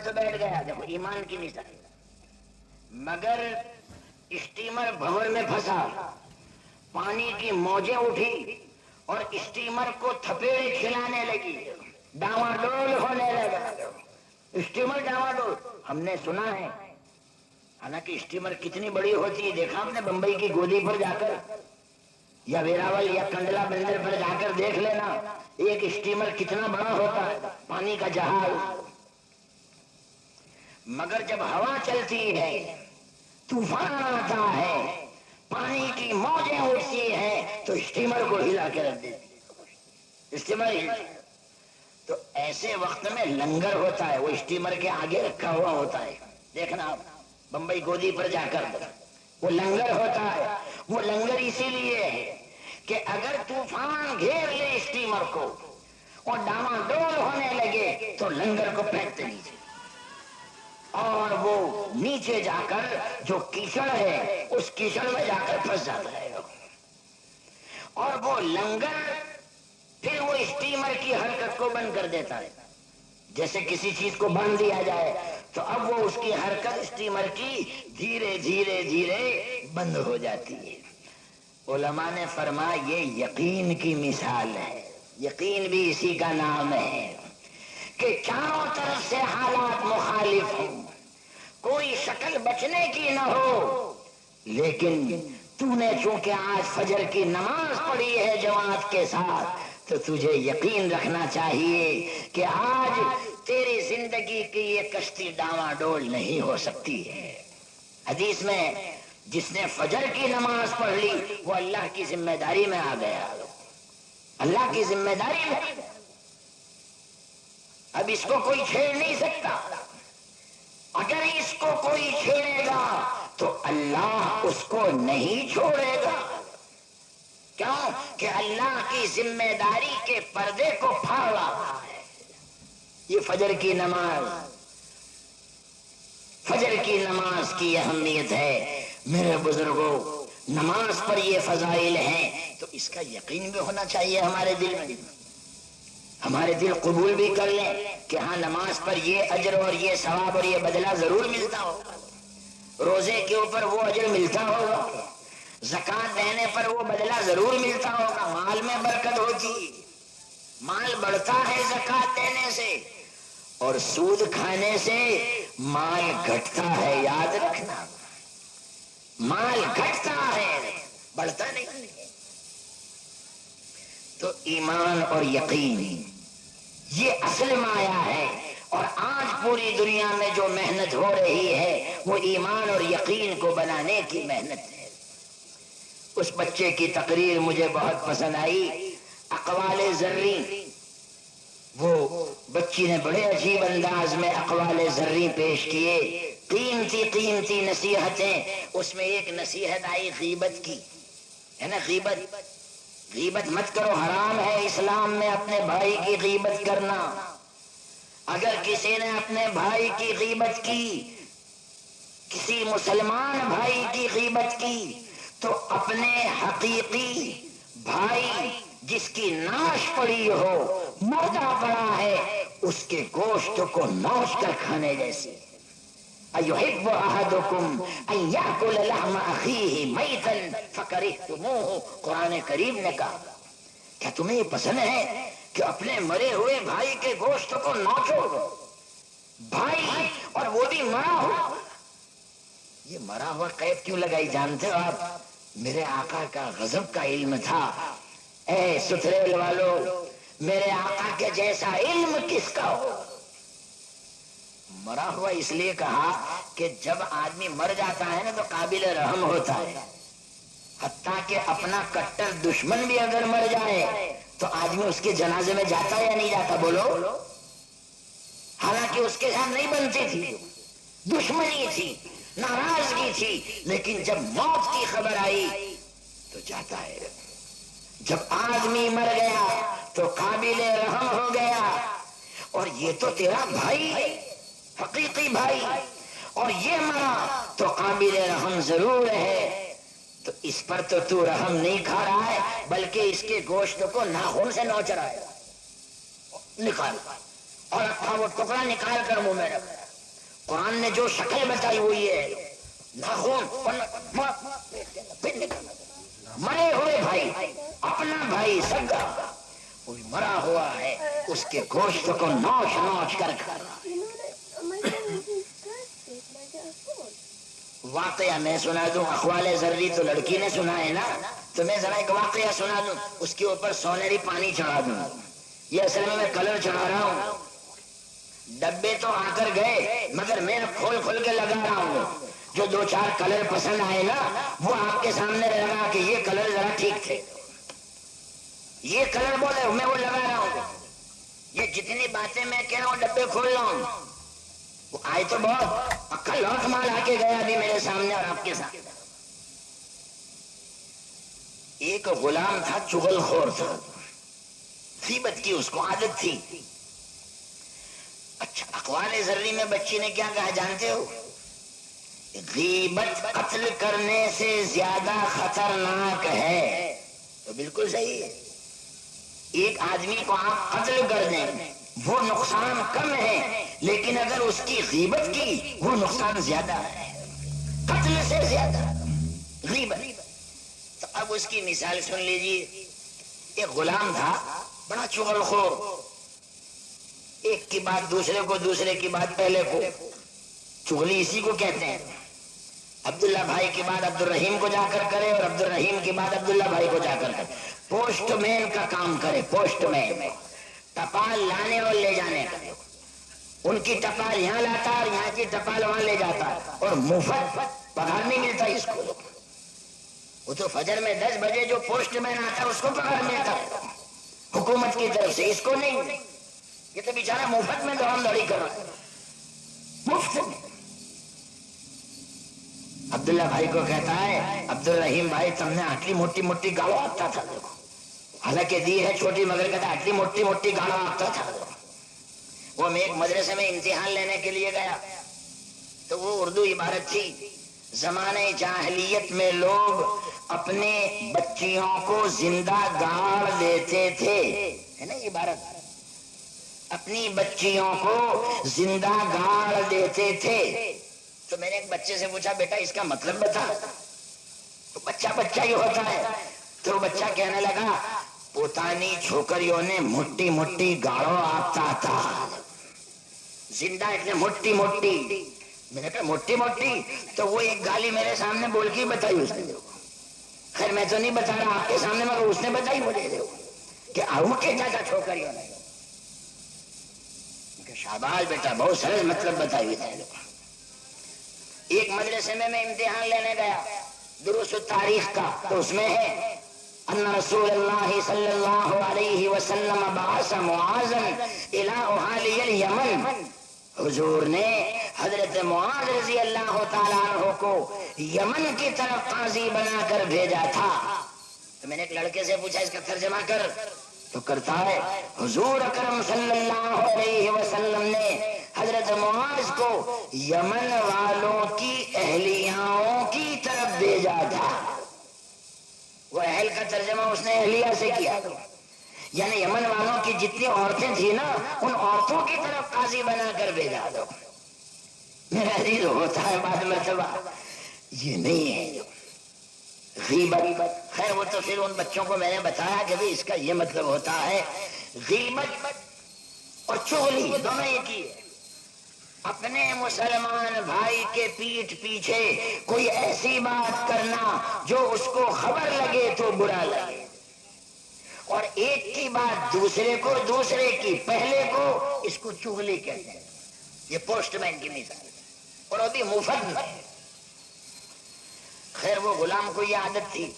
تو بیٹھ گیا. دیکھو ایمان کی مثال. مگر اسٹیمر بھنور میں پھنسا, پانی کی موجیں اٹھی اور اسٹیمر کو تھپیڑے کھلانے لگی, ڈاواڈول ہونے لگا. اسٹیمر ڈاواڈول ہم نے سنا ہے, حالانکہ اسٹیمر کتنی بڑی ہوتی ہے دیکھا آپ نے بمبئی کی گودی پر جا کر, یا ویراول یا کنڈلا بندر پر جا کر دیکھ لینا ایک اسٹیمر کتنا بڑا ہوتا ہے, پانی کا جہاز. مگر جب ہوا چلتی ہے, طوفان آتا ہے, پانی کی موجیں اٹھتی ہیں, تو اسٹیمر کو ہلا کے رکھ دیتی ہے. اسٹیمر تو ایسے وقت میں لنگر ہوتا ہے, وہ اسٹیمر کے آگے رکھا ہوا ہوتا ہے. دیکھنا آپ بمبئی گودی پر جا کر, وہ لنگر ہوتا ہے. وہ لنگر اسی لیے ہے کہ اگر طوفان گھیر لے اسٹیمر کو اور ڈاواڈول ہونے لگے تو لنگر کو پھینکتے نیچے, اور وہ نیچے جا کر جو کیچڑ ہے اس کیچڑ میں جا کر پھنس جاتا ہے. اور وہ لنگر پھر وہ اسٹیمر کی حرکت کو بند کر دیتا ہے. جیسے کسی چیز کو باندھ دیا جائے تو اب وہ اس کی حرکت اسٹیمر کی دھیرے دھیرے دھیرے بند ہو جاتی ہے. علماء نے فرمایا یہ یقین کی مثال ہے. یقین بھی اسی کا نام ہے کہ چاروں طرف سے حالات مخالف ہوں, کوئی شکل بچنے کی نہ ہو, لیکن تو نے چونکہ آج فجر کی نماز پڑھی ہے جماعت کے ساتھ, تو تجھے یقین رکھنا چاہیے کہ آج تیری زندگی کی یہ کشتی ڈاواڈول نہیں ہو سکتی ہے. حدیث میں جس نے فجر کی نماز پڑھ لی وہ اللہ کی ذمہ داری میں آ گیا, اللہ کی ذمہ داری میں. اب اس کو کوئی چھیڑ نہیں سکتا. اگر اس کو کوئی چھیڑے گا تو اللہ اس کو نہیں چھوڑے گا. کیوں کہ اللہ کی ذمہ داری کے پردے کو پھاڑا ہے. یہ فجر کی نماز, فجر کی نماز کی اہمیت ہے. میرے بزرگوں, نماز پر یہ فضائل ہیں تو اس کا یقین بھی ہونا چاہیے ہمارے دل میں. ہمارے دل قبول بھی کر لیں کہ ہاں نماز پر یہ اجر اور یہ ثواب اور یہ بدلہ ضرور ملتا ہوگا, روزے کے اوپر وہ اجر ملتا ہوگا, زکوٰۃ دینے پر وہ بدلہ ضرور ملتا ہوگا. مال میں برکت ہوتی, مال بڑھتا ہے زکوٰۃ دینے سے, اور سود کھانے سے مال گھٹتا ہے. یاد رکھنا, مال گھٹتا ہے, بڑھتا نہیں. تو ایمان اور یقین یہ اصل مایا ہے, اور آج پوری دنیا میں جو محنت ہو رہی ہے وہ ایمان اور یقین کو بنانے کی محنت ہے. اس بچے کی تقریر مجھے بہت پسند آئی, اقوال زریں. وہ بچی نے بڑے عجیب انداز میں اقوال زریں پیش کیے, قیمتی قیمتی نصیحتیں. اس میں ایک نصیحت آئی غیبت کی, ہے نا, غیبت. غیبت مت کرو, حرام ہے اسلام میں اپنے بھائی کی غیبت کرنا. اگر کسی نے اپنے بھائی کی غیبت کی, کسی مسلمان بھائی کی غیبت کی, تو اپنے حقیقی بھائی جس کی ناش پڑی ہو, مردہ پڑا ہے, اس کے گوشت کو نوچ کر کھانے جیسی. اَيُحِبُّ أَحَدُكُمْ أَن يَأْكُلَ لَحْمَ أَخِيهِ مَيْتًا فَكَرِهْتُمُوهُ. قرآن کریم نے کہا کیا تمہیں یہ پسند ہے کہ اپنے مرے ہوئے بھائی کے گوشت کو نوچو, بھائی اور وہ بھی مرا ہوا. یہ مرا ہوا قید کیوں لگائی جانتے ہو آپ؟ میرے آقا کا غضب کا علم تھا. اے ستھریل والو, میرے آقا کے جیسا علم کس کا ہو. مرا ہوا اس لیے کہا کہ جب آدمی مر جاتا ہے نا تو قابل رحم ہوتا ہے. حتیٰ کہ اپنا کٹر دشمن بھی اگر مر جائے تو آدمی اس کے جنازے میں جاتا یا نہیں جاتا؟ بولو. حالانکہ اس کے ساتھ نہیں بنتی تھی, دشمنی تھی, ناراضگی تھی, لیکن جب موت کی خبر آئی تو جاتا ہے. جب آدمی مر گیا تو قابل رحم ہو گیا. اور یہ تو تیرا بھائی ہے, حقیقی بھائی, اور یہ مرا تو قابل رحم ضرور ہے. تو اس پر تو رحم نہیں کھا رہا ہے, بلکہ اس کے گوشت کو ناخن سے نوچ رہا ہے. نکال, اور وہ ٹکڑا نکال کر منہ میں رکھ. قرآن نے جو شکل بتائی وہ یہ ہے، ناخون مرے ہوئے بھائی، اپنا بھائی سگا کوئی مرا ہوا ہے، اس کے گوشت کو نوچ نوچ کر کھانا۔ واقعہ میں سنا دوں، اقوال زرری تو لڑکی نے سنا ہے نا، تو میں ذرا ایک واقعہ سنا دوں، اس کے اوپر سونیری پانی چڑھا دوں۔ یہ اصل میں کلر چڑھا رہا ہوں، ڈبے تو آ کر گئے مگر میں کھول کھول کے لگا رہا ہوں۔ جو دو چار کلر پسند آئے نا وہ آپ کے سامنے لگا کہ یہ کلر ذرا ٹھیک تھے، یہ کلر بولے میں وہ لگا رہا ہوں۔ یہ جتنی باتیں میں کہہ رہا ہوں ڈبے کھول رہا ہوں، وہ آئے تو بہت پکا لوٹ مال آ کے گیا ابھی میرے سامنے اور آپ کے ساتھ۔ ایک غلام تھا، چغل خور تھا، غیبت کی اس کو عادت تھی۔ اچھا، اقوال ذرری میں بچی نے کیا کہا جانتے ہو؟ غیبت قتل کرنے سے زیادہ خطرناک ہے۔ تو بالکل صحیح ہے، ایک آدمی کو آپ قتل کر دیں وہ نقصان کم ہے، لیکن اگر اس کی غیبت کی وہ نقصان زیادہ ہے، قتل سے زیادہ غیبت۔ تو اب اس کی مثال سن لیجیے۔ ایک غلام تھا بڑا چغل خور، ایک کی بات دوسرے کو، دوسرے کی بات پہلے کو، چغلی اسی کو کہتے ہیں۔ عبداللہ بھائی کی بات عبد الرحیم کو جا کر کرے اور عبد الرحیم کی بات عبداللہ بھائی کو جا کر کرے، پوسٹ مین کا کام کرے، پوسٹ مین، ٹپال لانے اور لے جانے کا۔ ان کی ٹپال یہاں لاتا اور یہاں کی ٹپال وہاں لے جاتا، اور مفت پگار نہیں ملتا اس کو۔ وہ تو فجر میں 10 بجے جو پوسٹ مین آتا ہے اس کو پگار ملتا ہے حکومت کی طرف سے، اس کو نہیں۔ یہ تو بیچارہ مفت میں دوڑ دوڑی کر رہا ہے، مفت میں۔ عبداللہ بھائی کو کہتا ہے عبد الرحیم بھائی تم نے آٹلی موٹی موٹی گاڑو آتا تھا، دیکھو حالانکہ دی ہے چھوٹی مگر کہتا آٹلی موٹی موٹی گاڑو آتا تھا۔ وہ میں ایک مدرسے میں امتحان لینے کے لیے گیا تو وہ اردو عبارت تھی، زمانے جاہلیت میں لوگ اپنے بچیوں کو زندہ گاڑ دیتے تھے، ہے نا عبارت، اپنی بچیوں کو زندہ گاڑ دیتے تھے۔ تو میں نے ایک بچے سے پوچھا بیٹا اس کا مطلب بتا، تو بچہ بچہ ہی ہوتا ہے، تو بچہ کہنے لگا پوتانی چھوکریوں نے موٹی موٹی گاڑو آتا تھا، زندہ اتنے موٹی موٹی۔ میں نے کہا موٹی موٹی، تو وہ ایک گالی میرے سامنے بول کے بتائی اس نے، خیر میں تو نہیں بتا رہا آپ کے سامنے مگر اس نے بتائی مجھے کہ آؤ کے جاتا چھوکریوں نے۔ شاباش بیٹا بہت سرل مطلب بتائی ہوئی ہے۔ ایک مدرسے میں امتحان لینے گیا دروس التاریخ کا، تو اس میں ہے ان رسول اللہ صلی اللہ علیہ وسلم بعث معاذا الى اہالی الیمن، حضور نے حضرت معاذ رضی اللہ تعالیٰ عنہ کو یمن کی طرف قاضی بنا کر بھیجا تھا۔ تو میں نے ایک لڑکے سے پوچھا اس کا ترجمہ کر، تو کرتا ہے حضور اکرم صلی اللہ علیہ وسلم نے حضرت معاذ کو یمن والوں کی اہلیاؤں کی طرف بھیجا تھا۔ وہ اہل کا ترجمہ اس نے اہلیہ سے کیا، یعنی یمن والوں کی جتنی عورتیں تھیں نا ان عورتوں کی طرف قاضی بنا کر بھیجا دو۔ میرا عزیز ہوتا ہے بعد مرتبہ یہ نہیں ہے غیبت۔ خیر وہ تو پھر ان بچوں کو میں نے بتایا کہ اس کا یہ مطلب ہوتا ہے غیبت اور چغلی دونوں ایک ہی ہے۔ اپنے مسلمان بھائی کے پیٹھ پیچھے کوئی ایسی بات کرنا جو اس کو خبر لگے تو برا لگے، اور ایک کی بات دوسرے کو، دوسرے کی پہلے کو، اس کو چغلی کہتے ہیں۔ یہ پوسٹ مین کی مثال ہے، اور ابھی مفت میں۔ خیر وہ غلام کو یہ عادت تھی۔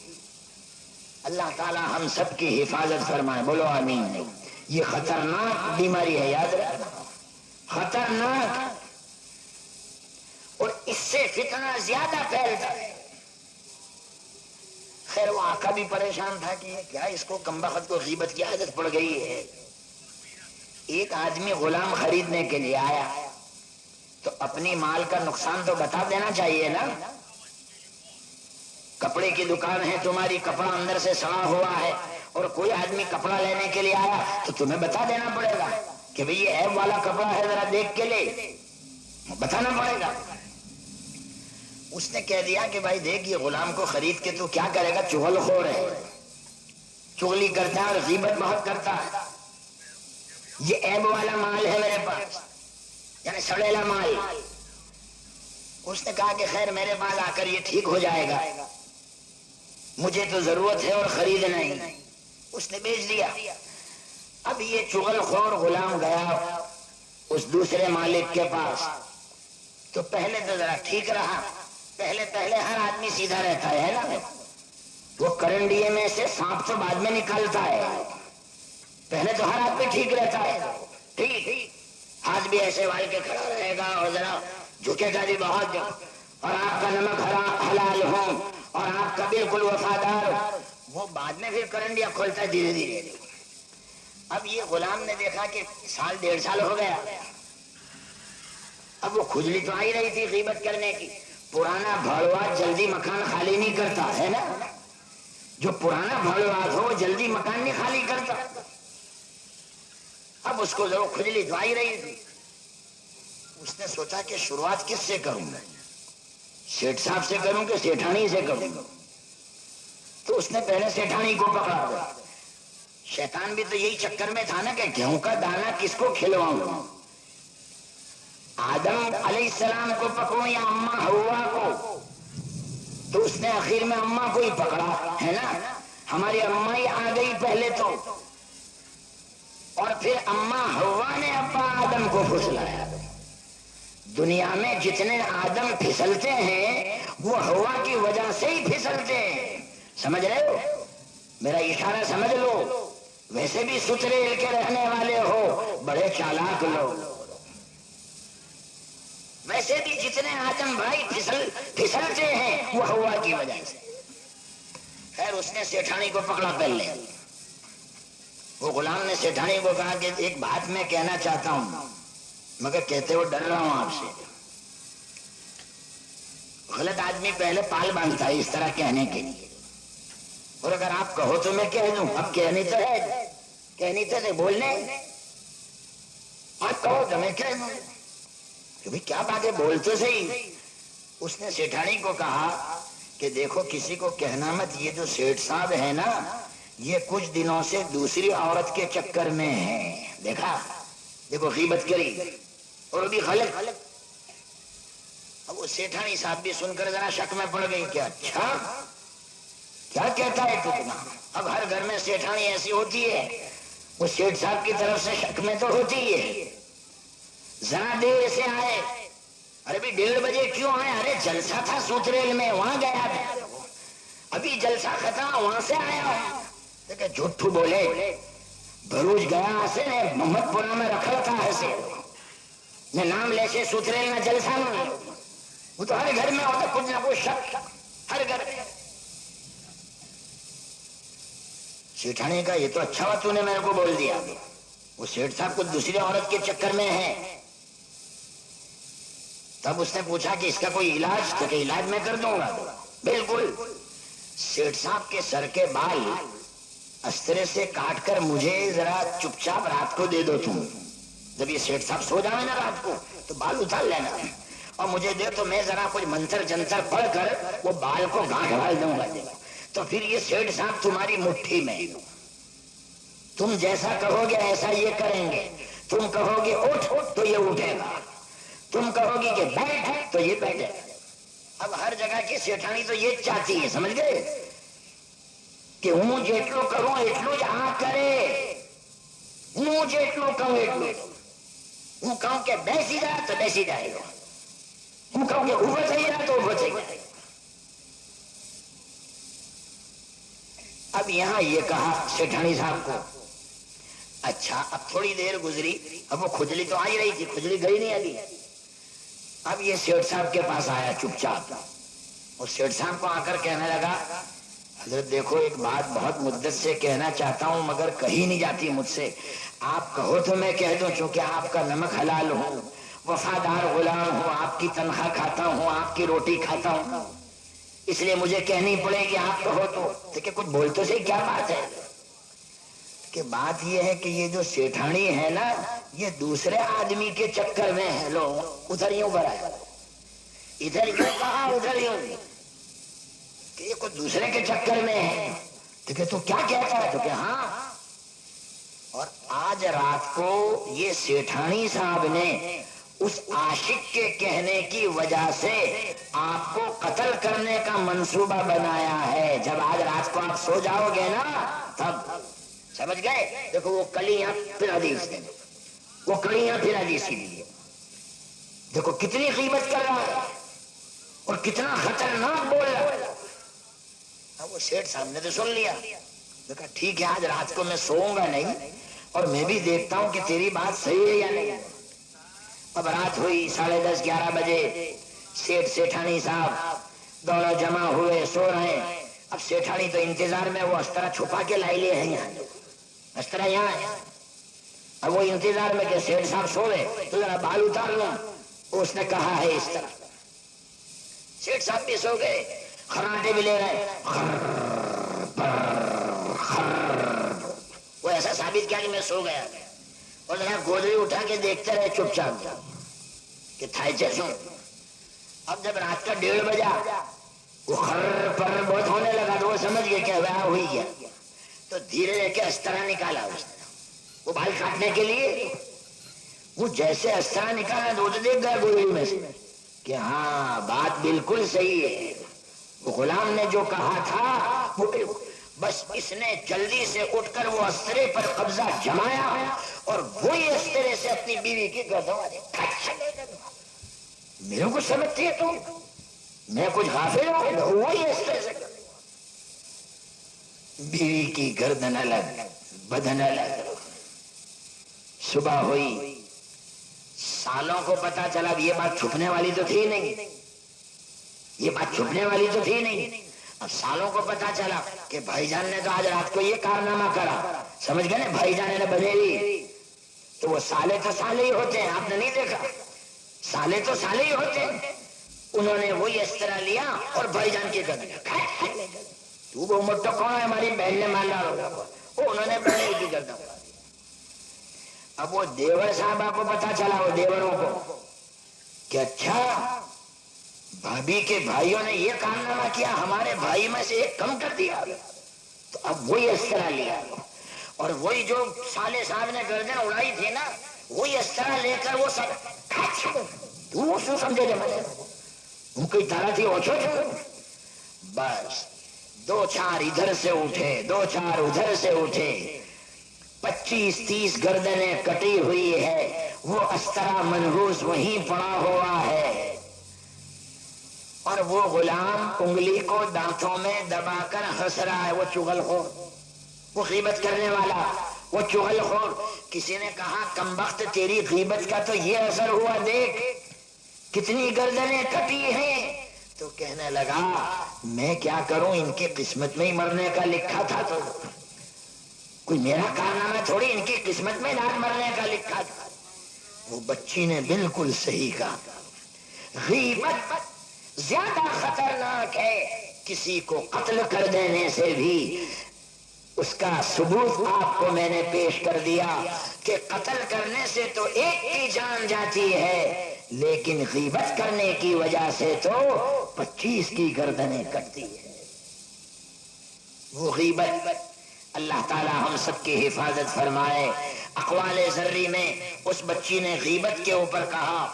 اللہ تعالی ہم سب کی حفاظت فرمائے، بولو آمین۔ یہ خطرناک بیماری ہے، یاد رکھنا، خطرناک، اور اس سے فتنہ زیادہ پھیلتا ہے۔ خیر وہ آقا بھی پریشان تھا کہ کیا اس کو کمبخت کو غیبت کی عادت پڑ گئی ہے۔ ایک آدمی غلام خریدنے کے لیے آیا تو اپنی مال کا نقصان تو بتا دینا چاہیے نا۔ کپڑے کی دکان ہے تمہاری، کپڑا اندر سے سڑا ہوا ہے، اور کوئی آدمی کپڑا لینے کے لیے آیا تو تمہیں بتا دینا پڑے گا کہ بھئی یہ عیب والا کپڑا ہے، ذرا دیکھ کے لے۔ بتانا پڑے گا. اس نے کہہ دیا کہ بھائی دیکھ یہ غلام کو خرید کے تو کیا کرے گا, چغل خور ہے, چغلی کرتا ہے اور غیبت بہت کرتا ہے, یہ عیب والا مال ہے میرے پاس, یعنی سڑیلا مال. اس نے کہا کہ خیر میرے پاس آ کر یہ ٹھیک ہو جائے گا, مجھے تو ضرورت ہے اور خرید نہیں. اس نے بیچ دیا. اب یہ چغل خور غلام گیا اس دوسرے مالک کے پاس, تو پہلے تو ذرا ٹھیک رہا, پہلے ہر آدمی سیدھا رہتا ہے نا, وہ کرنڈیے میں سے سانپ تو بعد میں نکلتا ہے, پہلے تو ہر آدمی ٹھیک رہتا ہے, ٹھیک ہاتھ بھی ایسے وال کے کھڑا رہے گا اور ذرا جھکے گا بھی بہت, اور آپ کا نمک حلال ہو اور آپ کا بالکل وفادار, وہ بعد میں پھر کرنڈیا کھولتا ہے دھیرے دھیرے. اب یہ غلام نے دیکھا کہ سال 1.5 سال ہو گیا, اب وہ کھجلی تو آئی رہی تھی غیبت کرنے کی. پرانا بھڑوا جلدی مکان خالی نہیں کرتا ہے نا, جو پرانا بھڑوا ہو وہ جلدی مکان نہیں خالی کرتا. اب اس کو ضرور کھجلی تو آئی رہی تھی. اس نے سوچا کہ شروعات کس سے کروں, سیٹھ صاحب سے کروں کہ سیٹھانی سے کروں. تو اس نے پہلے سیٹھانی کو پکڑا. شیطان بھی تو یہی چکر میں تھا نا کہ گیہوں کا دانا کس کو کھلواؤں, آدم علیہ السلام کو پکڑوں یا اماں ہوا کو. تو اس نے آخر میں اماں کو ہی پکڑا ہے نا, ہماری اماں ہی آ گئی پہلے تو, اور پھر اماں ہوا نے ابا آدم کو پھسلایا. دنیا میں جتنے آدم پھسلتے ہیں وہ ہوا کی وجہ سے ہی پھسلتے ہیں, سمجھ رہے ہو میرا اشارہ, سمجھ لو. ویسے بھی سترے کے رہنے والے ہو, بڑے چالاک لوگ, ویسے بھی جتنے آدم بھائی پھسلتے ہیں وہ ہوا کی وجہ سے. خیر اس نے سیٹھانی کو پکڑا پہلے. وہ غلام نے سیٹھانی کو کہا کہ ایک بات میں کہنا چاہتا ہوں, مگر کہتے ہو ڈر رہا ہوں آپ سے. غلط آدمی پہلے پال باندھتا ہے اس طرح کہنے کے لیے, اور اگر آپ کہو تو میں کہہ دوں. اب کہنی تو ہے, کہنی تو ہے بولنے, آپ کہو تو میں کہہ دوں کہ بھئی کیا بات ہے, بول تو صحیح. اس نے سیٹھانی کو کہا کہ دیکھو کسی کو کہنا مت, یہ جو سیٹھ صاحب ہے نا یہ کچھ دنوں سے دوسری عورت کے چکر میں ہے. دیکھا, دیکھو غیبت کری اور بھی غلط. اب وہ سیٹھانی صاحب بھی سن کر ذرا شک میں پڑ گئی کہ اچھا کیا کہتا ہے کتنا. اب ہر گھر میں سیٹھانی ایسی ہوتی ہے, وہ سیٹھ صاحب کی طرف سے شک میں تو ہوتی ہے. ذرا دیر سے آئے, ارے بھی 1:30 بجے کیوں آئے, ارے جلسہ تھا سوتریل میں وہاں گیا تھا, ابھی جلسہ ختم وہاں سے آیا. دیکھے جھوٹو بولے, بھروچ گیا سے محمد پورہ میں رکھا تھا ایسے نہ نام لے سے سوتریل نہ جلسہ نہ, وہ تو ہر گھر میں ہوتا کچھ نہ کچھ شک, ہر گھر. سیٹھانی کا یہ تو اچھا ہوا تو نے میرے کو بول دیا. وہ سیٹھ صاحب کو دوسری عورت کے چکر میں ہے. تب اس نے پوچھا کہ اس کا کوئی علاج, تو کہ علاج میں کر دوں گا. بالکل. سیٹھ صاحب کے سر کے بال استرے سے کاٹ کر مجھے ذرا چپ چاپ رات کو دے دو تم. جب یہ سیٹھ صاحب سو جائے نا رات کو تو بال اتار لینا اور مجھے دے, تو میں ذرا کوئی منتر جنتر پڑھ کر وہ بال کو گانٹھ ڈال دوں گا. تو پھر یہ سیٹھ صاحب تمہاری مٹھی میں, تم جیسا کہو گے ایسا یہ کریں گے. تم کہو گے اٹھ تو یہ اٹھے گا, تم کہو گی کہ بیٹھ تو یہ بیٹھے گا. اب ہر جگہ کی سیٹھانی تو یہ چاہتی ہے, سمجھ گئے, کہ ہوں جیٹلو کروں ایٹلو جہاں کرے, ہوں جیٹلو کہوں ایٹلو, ہوں کہوں کہ بیسی جائے تو بیسی جائے گا, ہوں کہوں کہ اوپر سے جائے تو اوپر سے جائے. اب یہاں یہ کہا سیٹھانی صاحب کو, اچھا اب تھوڑی دیر گزری, اب وہ کھجلی تو آئی رہی تھی, کھجلی گئی نہیں ابھی. اب یہ سیٹھ صاحب کے پاس آیا چپ چاپ, اور سیٹھ صاحب کو آ کر کہنے لگا حضرت دیکھو ایک بات بہت مدت سے کہنا چاہتا ہوں مگر کہی نہیں جاتی مجھ سے, آپ کہو تو میں کہہ دوں, چونکہ آپ کا نمک حلال ہوں, وفادار غلام ہوں, آپ کی تنخواہ کھاتا ہوں, آپ کی روٹی کھاتا ہوں, اس لیے مجھے کہنی پڑے گی آپ کہو تو. دیکھیں کچھ بولتے سے کیا بات ہے, کہ بات یہ ہے کہ یہ جو سیٹھانی ہے نا یہ دوسرے آدمی کے چکر میں ہے، لو ادھر یوں بڑھایا، ادھر یوں کہا ادھر یوں، کہ یہ کوئی دوسرے کے چکر میں ہے، تو کہ تو کیا کہتا ہے، تو کہ ہاں۔ اور آج رات کو یہ سیٹھانی صاحب نے اس عاشق کے کہنے کی وجہ سے آپ کو قتل کرنے کا منصوبہ بنایا ہے۔ جب آج رات کو آپ سو جاؤ گے نا تب سمجھ گئے۔ دیکھو وہ کلیاں پھر حدیث دیں، وہ کلیاں پھر حدیث کی لیے، دیکھو کتنی قیمت کر رہا ہے اور کتنا خطرناک بول رہا ہے۔ اب وہ سیٹھ صاحب نے تو سن لیا، دیکھا ٹھیک ہے آج رات کو میں سوؤں گا نہیں اور میں بھی دیکھتا ہوں کہ تیری بات صحیح ہے یا نہیں۔ اب رات ہوئی 10:30 11 بجے، سیٹھ سیٹھانی صاحب دونوں جمع ہوئے، سو رہے ہیں۔ اب سیٹھانی تو انتظار میں، وہ استرا چھپا کے لائی لیے ہیں، یہاں استرا یہاں ہے، اب وہ انتظار میں کہ سیٹھ صاحب سو گئے تو ذرا بال اتار لوں، اس نے کہا ہے اس طرح۔ سیٹھ صاحب بھی سو گئے، خراٹے بھی لے رہے، وہ ایسا ثابت کیا کہ میں سو گیا، اور ذرا گودری اٹھا کے دیکھتے رہے چپ چاپ کہ تھائے چیسوں۔ اب جب رات کا 1:30 بجا، وہ خر پر بہت ہونے لگا تو وہ سمجھ گئے کہ وہاں ہوئی گیا، تو دھیرے لے کے استرا نکالا اس نے وہ بال کاٹنے کے لیے۔ وہ جیسے استرا نکالا تو دیکھ گیا گودری میں سے کہ ہاں بات بالکل صحیح ہے، وہ غلام نے جو کہا تھا وہ بس اس نے جلدی سے اٹھ کر وہ استرے پر قبضہ جمایا اور وہی استرے سے اپنی بیوی کی گردن میرے کو سمجھتی ہے تم، میں کچھ غافل ہوں، وہی استرے سے بیوی کی گردن الگ بدن الگ۔ صبح ہوئی، سالوں کو پتا چلا، یہ بات چھپنے والی تو تھی نہیں، یہ بات چھپنے والی تو تھی نہیں۔ اب سالوں کو پتا چلا کہ بھائی جان نے تو آج رات کو یہ کارنامہ کرا، سمجھ گئے نا، بھائی جان نے بنیری، تو وہ سالے تو سالے ہی ہوتے ہیں، آپ نے نہیں دیکھا، سالے تو سالے ہی ہوتے ہیں۔ انہوں نے وہی اس طرح لیا اور بھائی جان کی گردن، تو وہ موٹا کون ہے، ہماری بہن نے مانا ہوگا، وہ انہوں نے بہن کی گردن۔ اب وہ دیور صاحبہ کو پتا چلا، وہ دیوروں کو، کہ اچھا بھابھی کے بھائیوں نے یہ کارنامہ کیا، ہمارے بھائی میں سے ایک کم کر دیا، تو اب وہی اس طرح لیا، اور وہی جو سالے صاحب نے گردن اڑائی تھی نا، وہی اس طرح لے کر وہ سب تو سمجھے جب ان کی طرح تھی اوچھو چھو، بس 2-4 ادھر سے اٹھے 2-4 ادھر سے اٹھے، 25-30 گردنیں کٹی ہوئی ہے، وہ استرا منحوس وہیں پڑا ہوا ہے، اور وہ غلام انگلی کو دانتوں میں دبا کر ہنس رہا ہے، وہ چغل خور، وہ غیبت کرنے والا، وہ چغل خور۔ کسی نے کہا کمبخت تیری غیبت کا تو یہ اثر ہوا، دیکھ کتنی گردنیں کٹی ہیں، تو کہنے لگا میں کیا کروں، ان کی قسمت میں ہی مرنے کا لکھا تھا، تو کوئی میرا کارنامہ تھوڑی، ان کی قسمت میں نہ مرنے کا لکھا تھا۔ وہ بچی نے بالکل صحیح کہا، غیبت زیادہ خطرناک ہے کسی کو قتل کر دینے سے بھی۔ اس کا ثبوت آپ کو میں نے پیش کر دیا کہ قتل کرنے سے تو ایک کی جان جاتی ہے، لیکن غیبت کرنے کی وجہ سے تو 25 کی گردنیں کٹتی ہے۔ وہ غیبت، اللہ تعالی ہم سب کی حفاظت فرمائے۔ اقوال ذری میں اس بچی نے غیبت کے اوپر کہا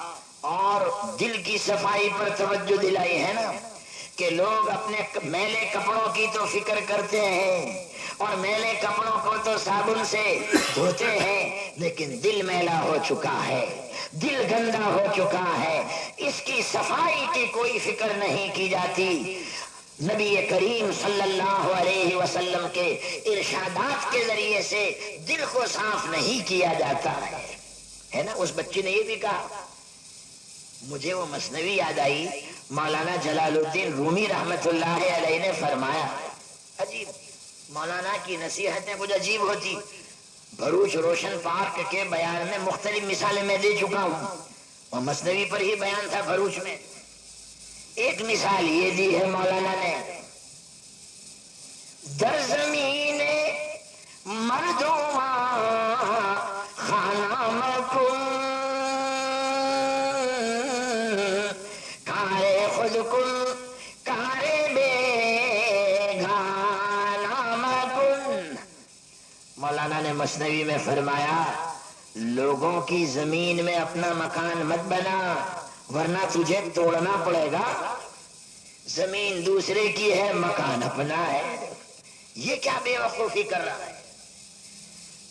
اور دل کی صفائی پر توجہ دلائی ہے نا، کہ لوگ اپنے میلے کپڑوں کی تو فکر کرتے ہیں اور میلے کپڑوں کو تو صابن سے دھوتے ہیں، لیکن دل میلا ہو چکا ہے، دل گندا ہو چکا ہے، اس کی صفائی کی کوئی فکر نہیں کی جاتی۔ نبی کریم صلی اللہ علیہ وسلم کے ارشادات کے ذریعے سے دل کو صاف نہیں کیا جاتا ہے نا۔ اس بچی نے یہ بھی کہا، مجھے وہ مثنوی یاد آئی، مولانا جلال الدین رومی رحمت اللہ علیہ نے فرمایا، عجیب مولانا کی نصیحتیں کچھ عجیب ہوتی۔ بھروچ روشن پاک کے بیان میں مختلف مثالیں میں دے چکا ہوں، اور مثنوی پر ہی بیان تھا بھروچ میں۔ ایک مثال یہ دی ہے مولانا نے، در زمین مردوں خانہ میں مثنوی میں فرمایا لوگوں کی زمین میں اپنا مکان مت بنا ورنہ تجھے توڑنا پڑے گا. زمین دوسرے کی ہے مکان اپنا ہے. یہ کیا بے وقوفی کر رہا ہے؟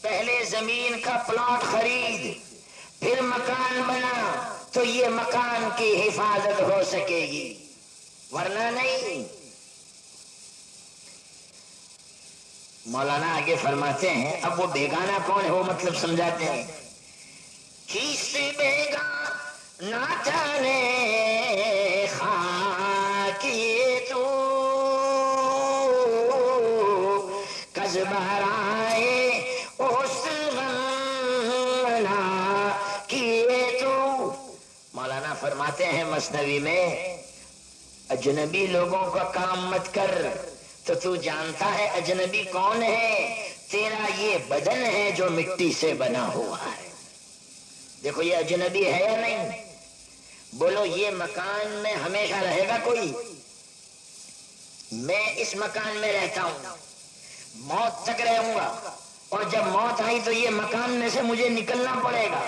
پہلے زمین کا پلاٹ خرید پھر مکان بنا تو یہ مکان کی حفاظت ہو سکے گی ورنہ نہیں. مولانا آگے فرماتے ہیں اب وہ بیگانہ کون ہے وہ مطلب سمجھاتے ہیں. کس بیگانہ جانے خاکی تو کز برائے اس غمنا کیے تو. مولانا فرماتے ہیں مثنوی میں اجنبی لوگوں کا کام مت کر. تو جانتا ہے اجنبی کون ہے؟ تیرا یہ بدن ہے جو مٹی سے بنا ہوا ہے. دیکھو یہ اجنبی ہے یا نہیں؟ بولو یہ مکان میں ہمیشہ رہے گا کوئی؟ میں اس مکان میں رہتا ہوں موت تک رہوں گا اور جب موت آئی تو یہ مکان میں سے مجھے نکلنا پڑے گا.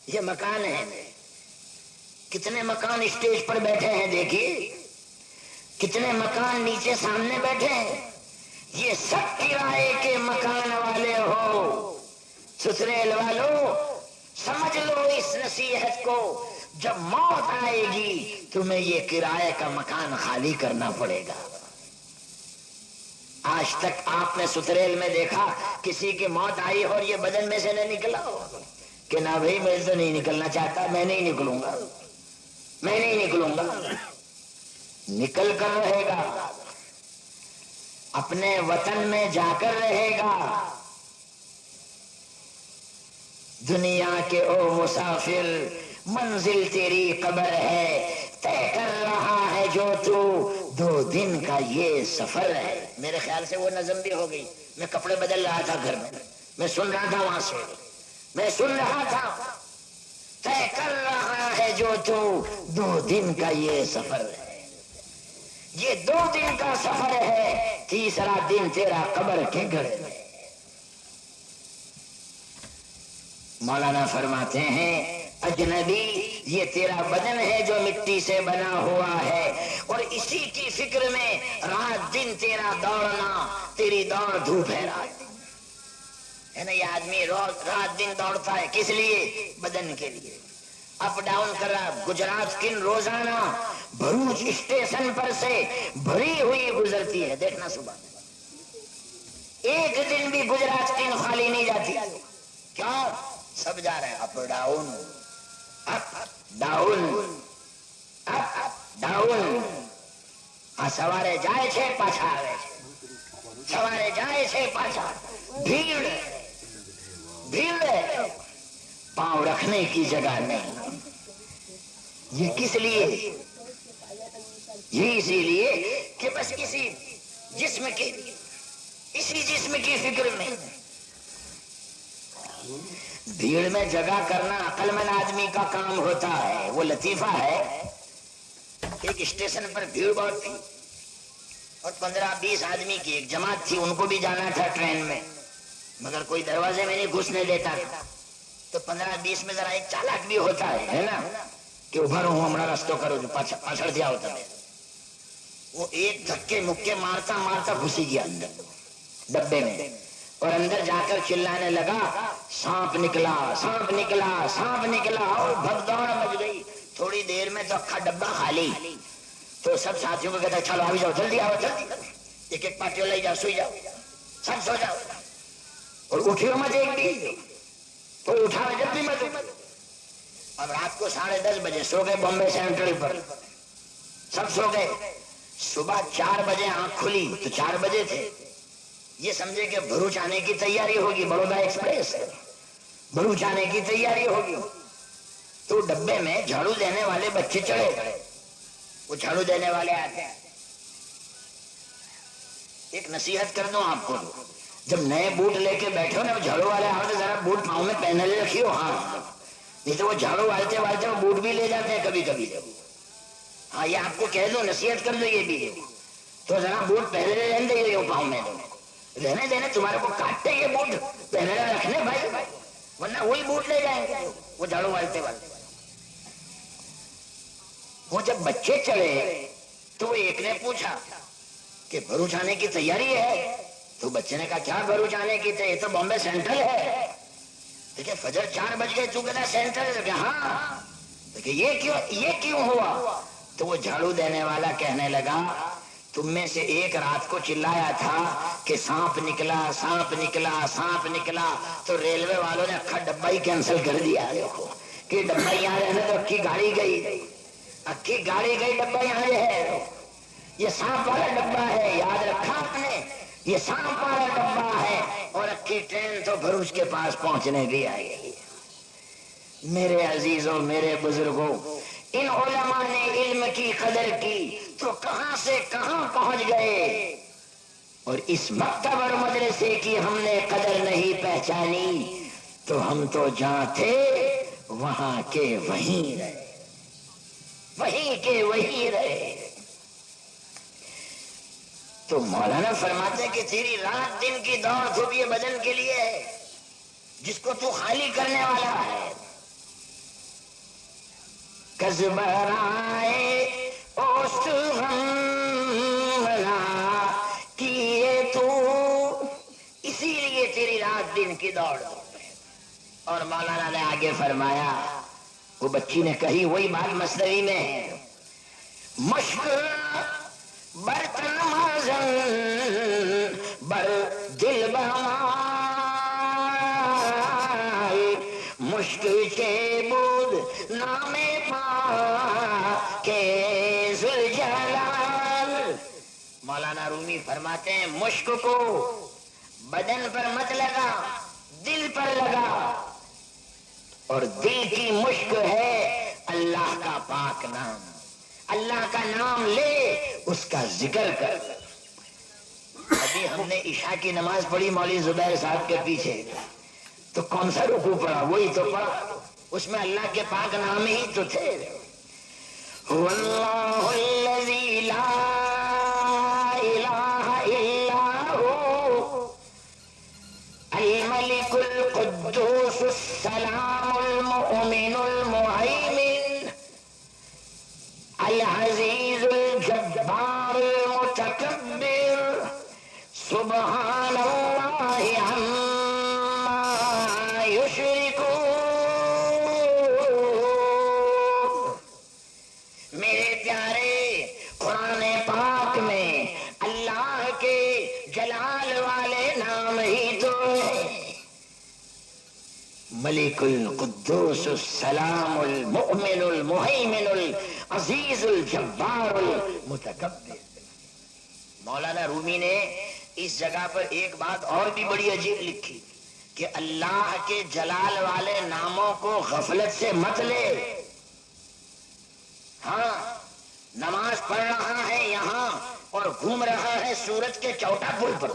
یہ مکان ہے. کتنے مکان اسٹیج پر بیٹھے ہیں دیکھیے, کتنے مکان نیچے سامنے بیٹھے ہیں. یہ سب کرائے کے مکان والے ہو. سسریل والو سمجھ لو اس نصیحت کو, جب موت آئے گی تمہیں یہ کرائے کا مکان خالی کرنا پڑے گا. آج تک آپ نے ستریل میں دیکھا کسی کی موت آئی اور یہ بدن میں سے نہ نکلا ہو کہ نہ بھائی میں تو نہیں نکلنا چاہتا, میں نہیں نکلوں گا, میں نہیں نکلوں گا. نکل کر رہے گا, اپنے وطن میں جا کر رہے گا. دنیا کے او مسافر منزل تیری قبر ہے, طے کر رہا ہے جو تو 2 دن کا یہ سفر ہے. میرے خیال سے وہ نظم بھی ہو گئی. میں کپڑے بدل رہا تھا گھر میں سن رہا تھا وہاں سے, میں سن رہا تھا طے کر رہا ہے جو تو 2 دن کا یہ سفر ہے. یہ 2 دن کا سفر ہے, تیسرا دن تیرا قبر کے گھر میں. مولانا فرماتے ہیں اجنبی یہ تیرا بدن ہے جو مٹی سے بنا ہوا ہے اور اسی کی فکر میں رات دن تیرا دوڑنا, تیری دوڑ دھوپ ہے رات دن ہے نا. یہ آدمی رات دن دوڑتا ہے کس لیے؟ بدن کے لیے. اپ ڈاؤن کر رہا. گجرات کن روزانہ بھروچ اسٹیشن پر سے بھری ہوئی گزرتی ہے, دیکھنا صبح ایک دن بھی گجرات کن خالی نہیں جاتی. کیوں؟ سب جا رہے ہیں up down, up down, up down. سوارے جائے چھے پاچھا آوے چھے, سوارے جائے چھے پاچھا. بھیڑ بھیڑ ہے, پاؤں رکھنے کی جگہ نہیں. یہ کس لیے؟ یہ اسی لیے کہ بس کسی جسم کی, اسی جسم کی فکر میں. بھیڑ میں جگہ کرنا عقل مند آدمی کا کام ہوتا ہے. وہ لطیفہ ہے, ایک اسٹیشن پر بھیڑ بہت تھی اور 15-20 آدمی کی ایک جماعت تھی. ان کو بھی جانا تھا ٹرین میں, مگر کوئی دروازے میں نہیں گھسنے دیتا تھا. تو 15-20 میں ذرا ایک چالاک بھی ہوتا ہے نا, کہ ابھر ہوں ہمارا راستہ کرو, جو پاچھڑ دیا ہوتا ہے. وہ ایک دھکے مکے مارتا مارتا گھسی گیا اندر ڈبے میں, اور اندر جا کر چلانے لگا سانپ نکلا, سانپ نکلا, سانپ نکلا, اور بھگ دوڑ مچ گئی. تھوڑی دیر میں تو اکھا ڈبہ خالی. تو سب ساتھیوں کو کہتا چلو آ جاؤ, جلدی آؤ, جلدی ایک ایک پاٹیوں لے جاؤ, سوئی جاؤ, سب سو جاؤ, اور اٹھیو مت ایک بھی, تو اٹھا جب بھی مت. اب رات کو 10:30 بجے سو گئے بامبے سینٹرل پر, سب سو گئے. صبح 4 بجے آنکھ کھلی تو 4 بجے تھے. یہ سمجھے کہ بھروچ آنے کی تیاری ہوگی, بڑودہ ایکسپریس بھروچ آنے کی تیاری ہوگی. تو ڈبے میں جھاڑو دینے والے بچے چڑھے. وہ جھاڑو دینے والے آتے ہیں. ایک نصیحت کر دوں آپ کو, جب نئے بوٹ لے کے بیٹھے ہو نا, جھاڑو والے آؤ تو ذرا بوٹ پاؤں میں پہنے لے رکھیو. ہاں, نہیں تو وہ جھاڑو والتے والتے وہ بوٹ بھی لے جاتے ہیں کبھی کبھی. ہاں یہ آپ کو کہہ دو, نصیحت کر دو یہ بھی, تو ذرا بوٹ پہلے رہنے دے پاؤں میں, رہنے دینے تمہارے کو کاٹتے یہ بوٹ. پہلے رکھنے بھائی، ورنہ وہی بوٹ لے جائیں گے وہ جھاڑو والتے والتے۔ وہ جب بچے چڑھے تو ایک نے پوچھا کہ بھروچ آنے کی تیاری ہے؟ تو بچے نے کہا کیا بھروچ آنے کی تیاری؟ یہ تو بامبے سینٹرل ہے۔ دیکھیں فجر 4 بج گئے، تو کہتا سینٹرل ہے۔ ہاں، دیکھیں یہ کیوں ہوا؟ تو وہ جھاڑو دینے والا کہنے لگا تم میں سے ایک رات کو چلایا تھا کہ سانپ نکلا سانپ نکلا سانپ نکلا، تو ریلوے والوں نے اکھا ڈبہ ہی کینسل کر دیا۔ دیکھو کہ ڈبہ یہاں رہنے تو اکھی گاڑی گئی، اکھی گاڑی گئی، ڈبہ یہاں ہے۔ یہ سانپ والا ڈبہ ہے، یاد رکھا آپ نے، یہ سانپ والا ڈبہ ہے، اور اکھی ٹرین تو بھروچ کے پاس پہنچنے بھی آئی۔ میرے عزیزوں، میرے بزرگوں، ان علماء نے علم کی قدر کی تو کہاں سے کہاں پہنچ گئے، اور اس مکتب اور مدرسے کی ہم نے قدر نہیں پہچانی تو ہم تو جہاں تھے وہاں کے وہیں رہے، وہیں کے وہیں رہے۔ تو مولانا فرماتے کہ تیری رات دن کی دوڑ دھوپ یہ بدن کے لیے ہے جس کو تو خالی کرنے والا ہے۔ کذبرائے اوست غمنا کیے تو، اسی لیے تیری رات دن کی دوڑ۔ اور مولانا نے آگے فرمایا، وہ بچی نے کہی وہی بات مثنوی میں ہے، مشق برتن مازن بر دل بہمائے، مشک کے بود نام پا کے ذوالجلال۔ مولانا رومی فرماتے ہیں مشک کو بدن پر مت لگا، دل پر لگا، اور دل کی مشک ہے اللہ کا پاک نام۔ اللہ کا نام لے، اس کا ذکر کر۔ ابھی ہم نے عشاء کی نماز پڑھی مولوی زبیر صاحب کے پیچھے، تو کون سا رکوع پڑھا؟ وہی تو پڑھا، اس میں اللہ کے پاک نام ہی تو تھے۔ واللہ الذی لا الہ الا ہو الملک القدوس السلام المؤمن المہیمن العزیز الجبار المتکبر سبحان اللہ عما یشرکون۔ میرے پیارے، قرآن پاک میں اللہ کے جلال والے نام ہی تو ہیں، ملک القدوس السلام المؤمن المہیمن العزیز الجبار المتکبر۔ مولانا رومی نے اس جگہ پر ایک بات اور بھی بڑی عجیب لکھی کہ اللہ کے جلال والے ناموں کو غفلت سے مت لے۔ ہاں، نماز پڑھ رہا ہے یہاں اور گھوم رہا ہے سورج کے چوٹا پل پر،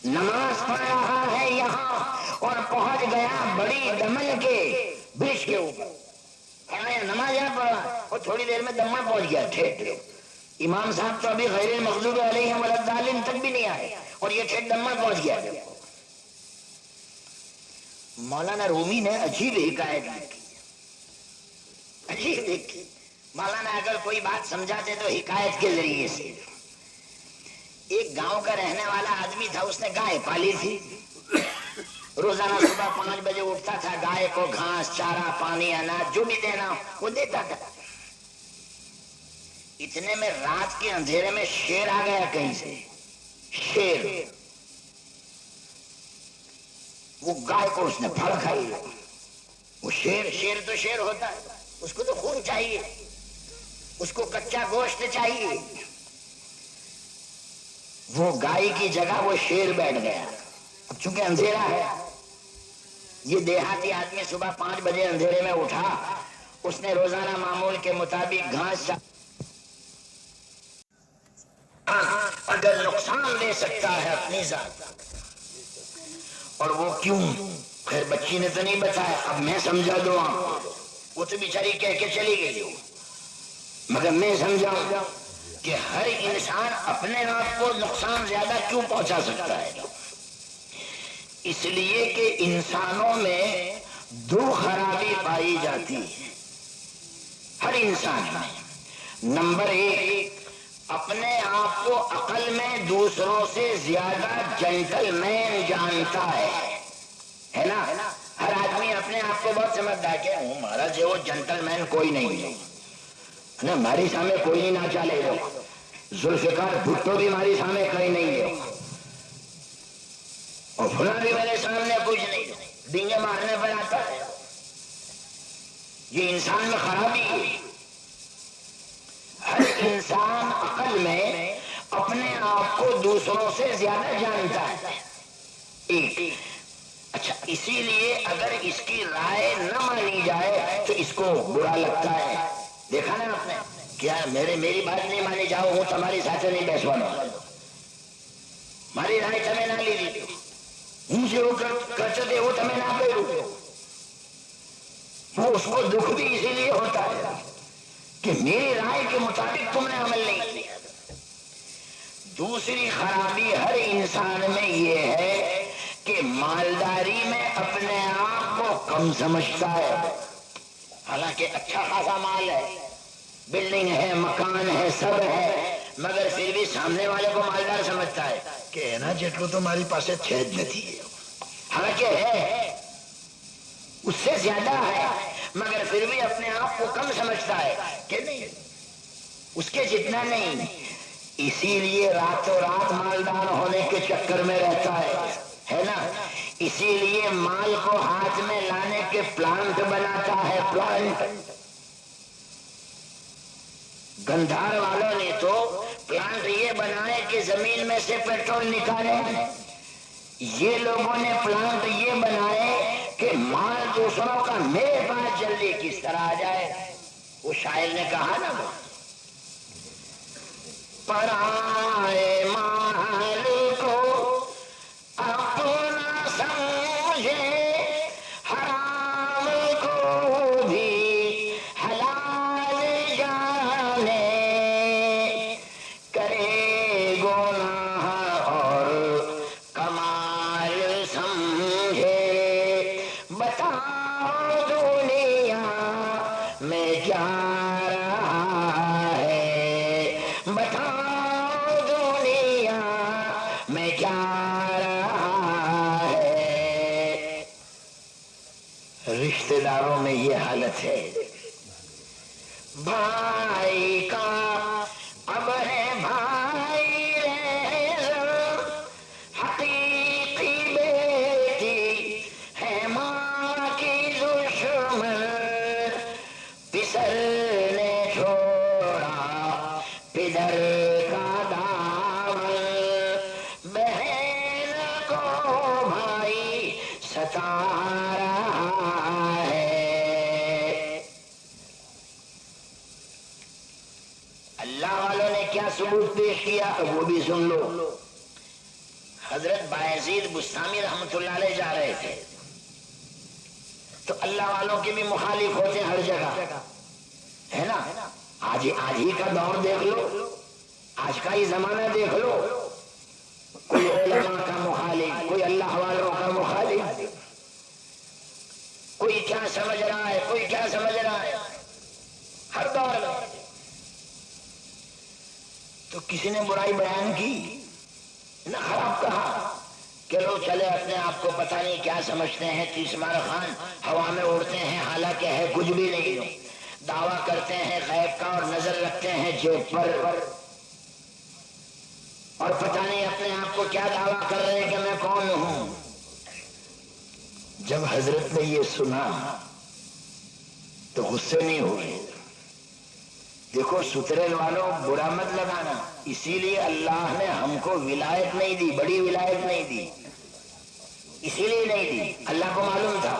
نماز پڑھ رہا ہے یہاں اور پہنچ گیا بڑی دمن کے برج کے اوپر، نماز یہاں پڑھا اور تھوڑی دیر میں دمن پہنچ گیا ٹھیک۔ امام صاحب تو ابھی غیر المغضوب علیہم ولا الضالین تک بھی نہیں آئے اور یہ ٹھیک دمن پہنچ گیا۔ مولانا رومی نے عجیب حکایت لکھی، عجیب لکھی۔ مولانا اگر کوئی بات سمجھاتے تو حکایت کے ذریعے سے۔ ایک گاؤں کا رہنے والا آدمی تھا، اس نے گائے پالی تھی، روزانہ صبح 5 بجے اٹھتا تھا، گائے کو گھاس چارہ پانی اناج جو بھی دینا وہ دیتا تھا۔ اتنے میں رات کے اندھیرے میں شیر آ گیا کہیں سے، شیر، وہ گائے کو اس نے پھڑ کھائی۔ وہ شیر تو شیر ہوتا ہے، اس کو تو خون چاہیے، اس کو کچا گوشت چاہیے۔ وہ گائے کی جگہ وہ شیر بیٹھ گیا۔ اب چونکہ اندھیرا ہے، یہ دیہاتی آدمی صبح 5 بجے اندھیرے میں اٹھا، اس نے روزانہ معمول کے مطابق گھاس اگر نقصان دے سکتا ہے اپنی ذات، اور وہ کیوں؟ خیر بچی نے تو نہیں بتایا، اب میں سمجھا دوں، وہ تو بیچاری کہہ کے چلی گئی، مگر میں سمجھاؤں کہ ہر انسان اپنے آپ کو نقصان زیادہ کیوں پہنچا سکتا ہے؟ اس لیے کہ انسانوں میں دو خرابی پائی جاتی ہے، ہر انسان میں۔ نمبر ایک، اپنے آپ کو عقل میں دوسروں سے زیادہ جنٹل مین جانتا ہے نا؟ ہر آدمی اپنے آپ کو بہت سمجھتا ہے کہ مہاراج وہ جنٹل مین کوئی نہیں ہے، ہماری سامنے کوئی نہیں نہ چلے گا، ذوالفقار بھٹو بھی ہماری سامنے کوئی نہیں ہے، اور فلاں بھی میرے سامنے کچھ نہیں، ڈینگے مارنے پر آتا ہے۔ یہ انسان میں خرابی ہے۔ ہر انسان عقل میں اپنے آپ کو دوسروں سے زیادہ جانتا ہے، ایک۔ اچھا، اسی لیے اگر اس کی رائے نہ مانی جائے تو اس کو برا لگتا ہے۔ دیکھا نا آپ نے، کیا میری بات نہیں مانی جاؤ، ہوں تمہاری ساتھ نہیں بیسوانا، ماری رائے تمہیں نہ لی دی، مجھے وہ کرتے دے وہ تمہیں نہ کروں، وہ اس کو دکھ بھی اسی لیے ہوتا ہے کہ میری رائے کے مطابق تم نے عمل نہیں کیا۔ دوسری خرابی ہر انسان میں یہ ہے کہ مالداری میں اپنے آپ کو کم سمجھتا ہے، حالانکہ اچھا خاصا مال ہے، بلڈنگ ہے، مکان ہے، سب ہے، مگر پھر بھی سامنے والے کو مالدار سمجھتا ہے کہ نا جتلو تمہاری پاس چھید نہیں ہے، حالانکہ ہے، اس سے زیادہ ہے، مگر پھر بھی اپنے آپ کو کم سمجھتا ہے کہ نہیں اس کے جتنا نہیں۔ اسی لیے راتوں رات مالدار ہونے کے چکر میں رہتا ہے نا؟ اسی لیے مال کو ہاتھ میں لانے کے پلانٹ بناتا ہے، پلانٹ۔ گندھار والوں نے تو پلانٹ یہ بنائے کہ زمین میں سے پیٹرول نکالے، یہ لوگوں نے پلانٹ یہ بنائے کہ مال دوسروں کا میرے پاس جلدی کس طرح آ جائے۔ وہ شاعر نے کہا نا، پرائے مال کو اپنا سمجھے، حرام کو بھی حلال جانے، کرے گناہ اور کمال سمجھے، بتاؤ دنیا میں کیا رہا ہے، بتاؤ دنیا میں کیا رہا ہے۔ رشتہ داروں میں یہ حالت ہے، بھائی کا اب ہے بھائی ریزر، حقیقی بیٹی ہے ماں کی دشمن، پسر نے چھوڑا پدر کا دامن، بہن کو بھائی ستا رہا ہے۔ اللہ والوں نے کیا ثبوت پیش کیا وہ بھی سن لو۔ حضرت بایزید بستامی رحمت اللہ علیہ جا رہے تھے تو اللہ والوں کے بھی مخالف ہوتے ہر جگہ، ہے نا؟ آج ہی کا دور دیکھ لو، آج کا ہی زمانہ دیکھ لو، کوئی علماء کا مخالف، کوئی اللہ والوں کا مخالف، کوئی کیا سمجھ رہا ہے، کوئی کیا سمجھ رہا ہے، ہر دور میں۔ تو کسی نے برائی بیان کی نہ خراب کہا کہ لوگ چلے اپنے آپ کو پتہ نہیں کیا سمجھتے ہیں، تیسمار خان ہوا میں اڑتے ہیں، حالانکہ ہے کچھ بھی نہیں، دعویٰ کرتے ہیں غیب کا اور نظر رکھتے ہیں جیب پر، اور پتہ نہیں اپنے آپ کو کیا دعویٰ کر رہے ہیں کہ میں کون ہوں۔ جب حضرت نے یہ سنا تو غصے نہیں ہوئے۔ دیکھو سترے والوں برا مت لگانا، اسی لیے اللہ نے ہم کو ولایت نہیں دی، بڑی ولایت نہیں دی، اسی لیے نہیں دی۔ اللہ کو معلوم تھا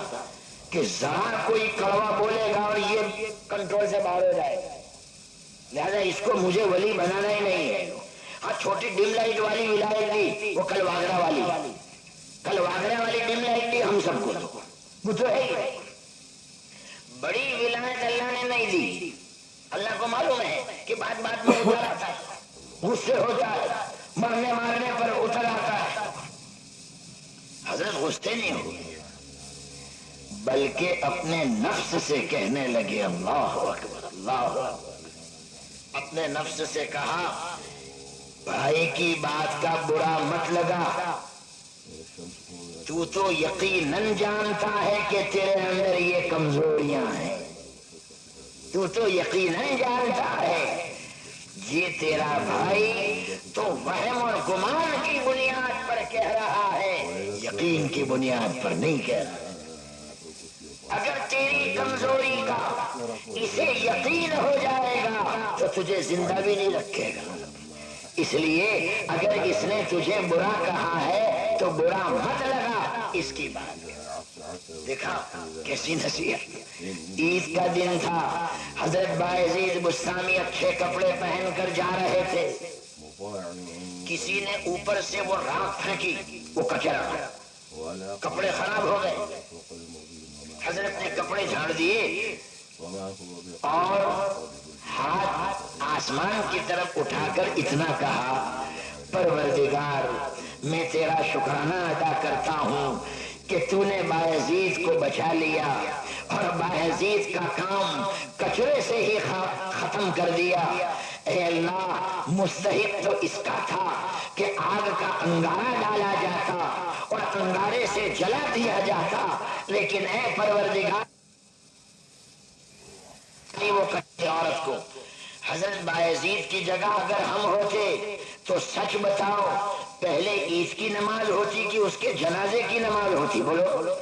کہ ذرا کوئی کڑوا بولے گا اور یہ کنٹرول سے باہر ہو جائے گا، لہذا اس کو مجھے ولی بنانا ہی نہیں ہے۔ ہاں چھوٹی ڈم لائٹ والی ولایت دی، وہ کل واگرا والی ڈم لائٹ دی ہم سب کو، وہ تو ہے ہی۔ بڑی ولایت اللہ نے نہیں دی۔ اللہ کو معلوم ہے کہ بات بات میں اتر آتا ہے، غصے ہوتا ہے، مرنے مارنے پر اتر آتا ہے۔ حضرت غصے نہیں ہوئے بلکہ اپنے نفس سے کہنے لگے اللہ اکبر اللہ اکبر۔ اپنے نفس سے کہا بھائی کی بات کا برا مت لگا، تو یقیناً جانتا ہے کہ تیرے اندر یہ کمزوریاں ہیں، تو یقیناً جانتا ہے یہ تیرا بھائی تو وہم اور گمان کی بنیاد پر کہہ رہا ہے، یقین کی بنیاد پر نہیں کہہ رہا۔ اگر تیری کمزوری کا اسے یقین ہو جائے گا تو تجھے زندہ بھی نہیں رکھے گا، اس لیے اگر اس نے تجھے برا کہا ہے تو برا مت لگا اس کی بات۔ دیکھا کیسی نصیحت۔ عید کا دن تھا، حضرت بایزید بستامی اچھے کپڑے پہن کر جا رہے تھے، کسی نے اوپر سے وہ راکھ پھینکی، وہ کچرا، کپڑے خراب ہو گئے۔ حضرت نے کپڑے جھاڑ دیے اور ہاتھ آسمان کی طرف اٹھا کر اتنا کہا پروردگار میں تیرا شکرانہ ادا کرتا ہوں کہ تو نے بایزید کو بچا لیا اور بایزید کا کام کچرے سے ہی ختم کر دیا۔ اے اللہ مستحق تو اس کا تھا کہ آگ کا انگارہ ڈالا جاتا اور انگارے سے جلا دیا جاتا، لیکن اے پروردگار وہ کچھ عورت کو۔ حضرت بایزید کی جگہ اگر ہم ہوتے تو سچ بتاؤ پہلے عید کی نماز ہوتی کہ اس کے جنازے کی نماز ہوتی؟ بولو،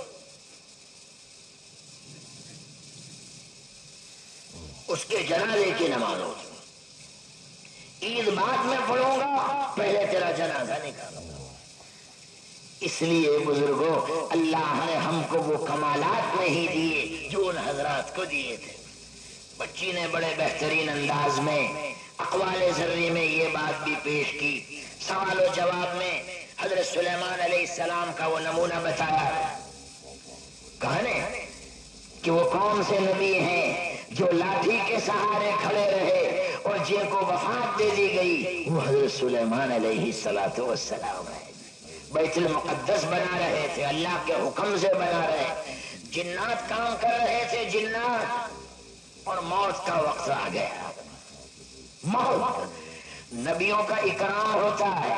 اس کے جنازے کی نماز ہوتی۔ عید بعد میں پڑھوں گا، پہلے تیرا جنازہ نکالوں گا۔ اس لیے بزرگوں اللہ نے ہم کو وہ کمالات نہیں دیے جو ان حضرات کو دیے تھے۔ بچی نے بڑے بہترین انداز میں اقوال ذری میں یہ بات بھی پیش کی، سوال و جواب میں حضرت سلیمان علیہ السلام کا وہ نمونہ بتایا۔ کہنے کہ وہ کون سے نبی ہیں جو لاٹھی کے سہارے کھڑے رہے اور جن کو وفات دے دی گئی؟ وہ حضرت سلیمان علیہ السلام ہے۔ بیت المقدس بنا رہے تھے، اللہ کے حکم سے بنا رہے، جنات کام کر رہے تھے، جنات، اور موت کا وقت آ گیا۔ موت نبیوں کا اکرام ہوتا ہے،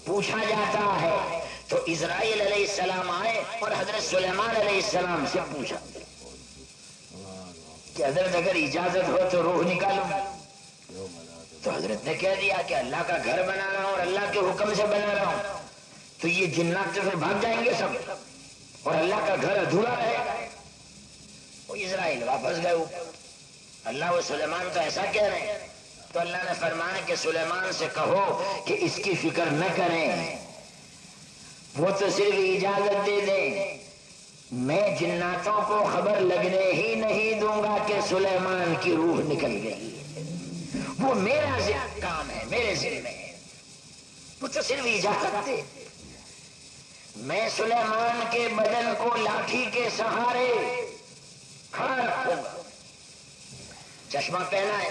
پوچھا جاتا ہے تو اسرائیل علیہ السلام آئے اور حضرت سلیمان علیہ السلام سے پوچھا کہ حضرت اگر اجازت ہو تو روح نکالوں، تو حضرت نے کہہ دیا کہ اللہ کا گھر بنا رہا ہوں اور اللہ کے حکم سے بنا رہا ہوں، تو یہ جنات تو پھر بھاگ جائیں گے سب اور اللہ کا گھر ادھورا رہے گا۔ وہ اسرائیل واپس گئے اوپر، اللہ و سلیمان تو ایسا کہہ رہے ہیں، تو اللہ نے فرمایا کہ سلیمان سے کہو کہ اس کی فکر نہ کریں، وہ تو صرف اجازت دے دیں، میں جناتوں کو خبر لگنے ہی نہیں دوں گا کہ سلیمان کی روح نکل گئی، وہ میرا کام ہے، میرے ذمہ ہے، وہ تو صرف اجازت دے، میں سلیمان کے بدن کو لاٹھی کے سہارے کھڑا رکھوں گا۔ چشمہ پہنا ہے،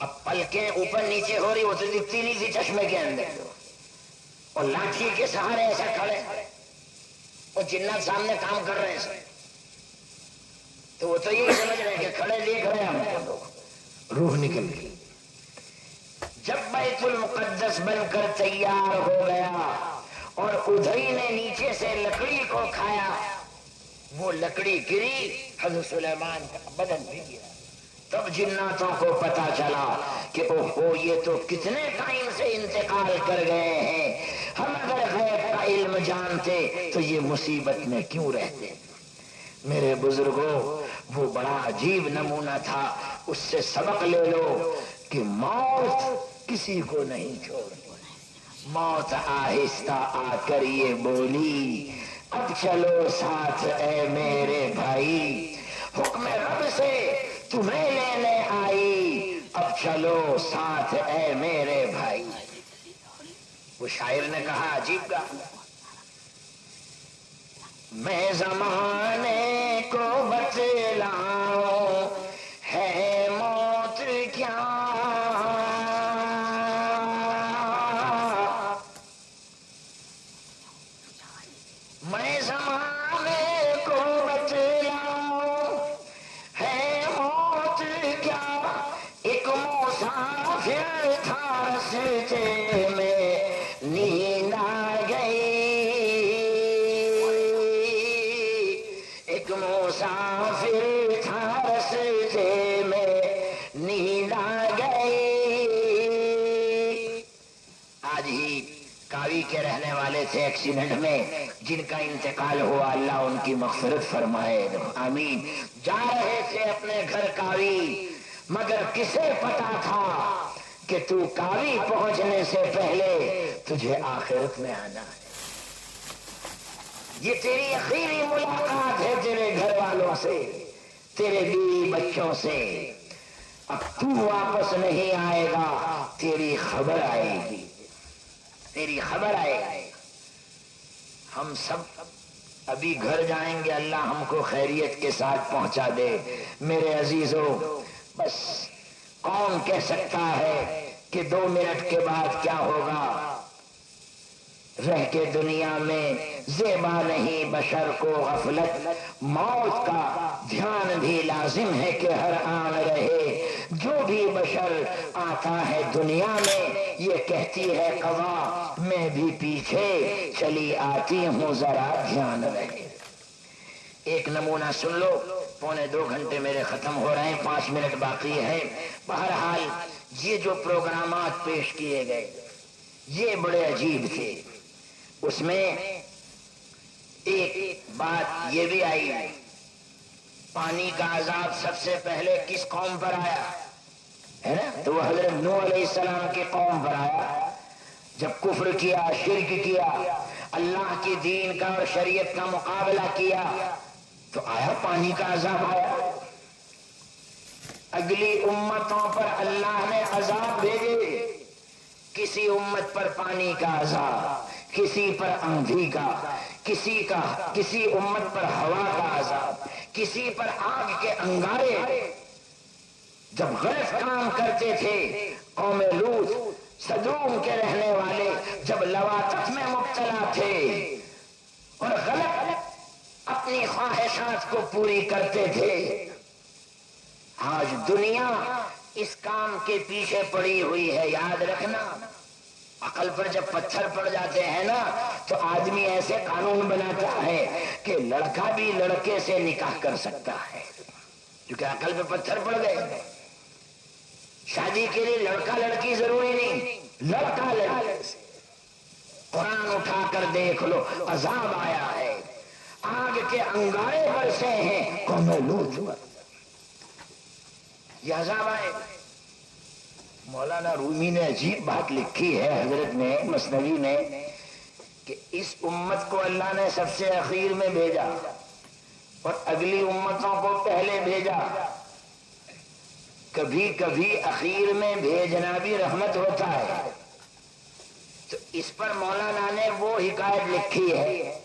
اب پلکیں اوپر نیچے ہو رہی، وہ تو دکھتی نہیں تھی چشمے کے اندر، اور لاٹھی کے سہارے ایسا کھڑے، اور جنات سامنے کام کر رہے ہیں، تو وہ تو یہی سمجھ رہے ہیں کہ کھڑے دیکھ رہے ہیں ہم، روح نکل گئی۔ جب بیت المقدس بن کر تیار ہو گیا اور ادھری نے نیچے سے لکڑی کو کھایا، وہ لکڑی گری، حضرت سلیمان کا بدن بھی گرا، تب جناتوں کو پتا چلا کہ اوہو یہ تو کتنے ٹائم سے انتقال کر گئے ہیں، ہم اگر غیب کا علم جانتے تو یہ مصیبت میں کیوں رہتے۔ میرے بزرگوں وہ بڑا عجیب نمونہ تھا، اس سے سبق لے لو کہ موت کسی کو نہیں چھوڑتی۔ موت آہستہ آ کر یہ بولی اب چلو ساتھ اے میرے بھائی، حکم رب سے تمہیں لینے آئی، اب چلو ساتھ اے میرے بھائی۔ وہ شاعر نے کہا عجیب گا، میں زمانے کو بتلاؤں ہے موت کیا، مسافر تھا رستے میں نیند آ گئی، ایک مسافر تھا رستے میں نیند آ گئی۔ آج ہی کاوی کے رہنے والے تھے ایکسیڈنٹ میں، جن کا انتقال ہوا، اللہ ان کی مغفرت فرمائے، آمین۔ جا رہے تھے اپنے گھر کاوی، مگر کسے پتا تھا کہ تو کاوی پہنچنے سے پہلے تجھے آخرت میں آنا ہے۔ یہ تیری اخیری ملاقات ہے تیرے گھر والوں سے، تیرے بیوی بچوں سے۔ اب تو واپس نہیں آئے گا، تیری خبر آئے گی، تیری خبر آئے گی۔ ہم سب ابھی گھر جائیں گے، اللہ ہم کو خیریت کے ساتھ پہنچا دے۔ میرے عزیزو، بس کون کہہ سکتا ہے کہ 2 منٹ کے بعد کیا ہوگا؟ رہ کے دنیا میں زیبا نہیں بشر کو غفلت، موت کا دھیان بھی لازم ہے کہ ہر آن رہے۔ جو بھی بشر آتا ہے دنیا میں، یہ کہتی ہے قضا میں بھی پیچھے چلی آتی ہوں، ذرا دھیان رہے۔ ایک نمونہ سن لو، 1.25 گھنٹے میرے ختم ہو رہے ہیں، 5 منٹ باقی ہے۔ بہرحال یہ جو پروگرامات پیش کیے گئے یہ بڑے عجیب تھے۔ اس میں ایک بات یہ بھی آئی، پانی کا عذاب سب سے پہلے کس قوم پر آیا ہے نا؟ تو وہ حضرت نوح علیہ السلام کی قوم پر آیا۔ جب کفر کیا، شرک کیا، اللہ کی دین کا اور شریعت کا مقابلہ کیا تو آیا پانی کا عذاب آیا۔ اگلی امتوں پر اللہ نے عذاب بھیجے، کسی امت پر پانی کا عذاب، کسی پر آندھی کا، کسی امت پر ہوا کا عذاب، کسی پر آگ کے انگارے۔ جب غلط کام کرتے تھے قوم لوط، سدوم کے رہنے والے جب لواطت میں مبتلا تھے اور غلط اپنی خواہشات کو پوری کرتے تھے، آج دنیا اس کام کے پیچھے پڑی ہوئی ہے۔ یاد رکھنا، عقل پر جب پتھر پڑ جاتے ہیں نا تو آدمی ایسے قانون بناتا ہے کہ لڑکا بھی لڑکے سے نکاح کر سکتا ہے، کیونکہ عقل پہ پتھر پڑ گئے۔ شادی کے لیے لڑکا لڑکی ضروری نہیں، لڑکا لڑکے سے۔ قرآن اٹھا کر دیکھ لو، عذاب آیا ہے، آگ کے انگارے برسے ہیں قوم لوط پر، یہ عذاب آئے۔ مولانا رومی نے عجیب بات لکھی ہے حضرت نے مثنوی میں، کہ اس امت کو اللہ نے سب سے اخیر میں بھیجا اور اگلی امتوں کو پہلے بھیجا۔ کبھی کبھی اخیر میں بھیجنا بھی رحمت ہوتا ہے۔ تو اس پر مولانا نے وہ حکایت لکھی ہے،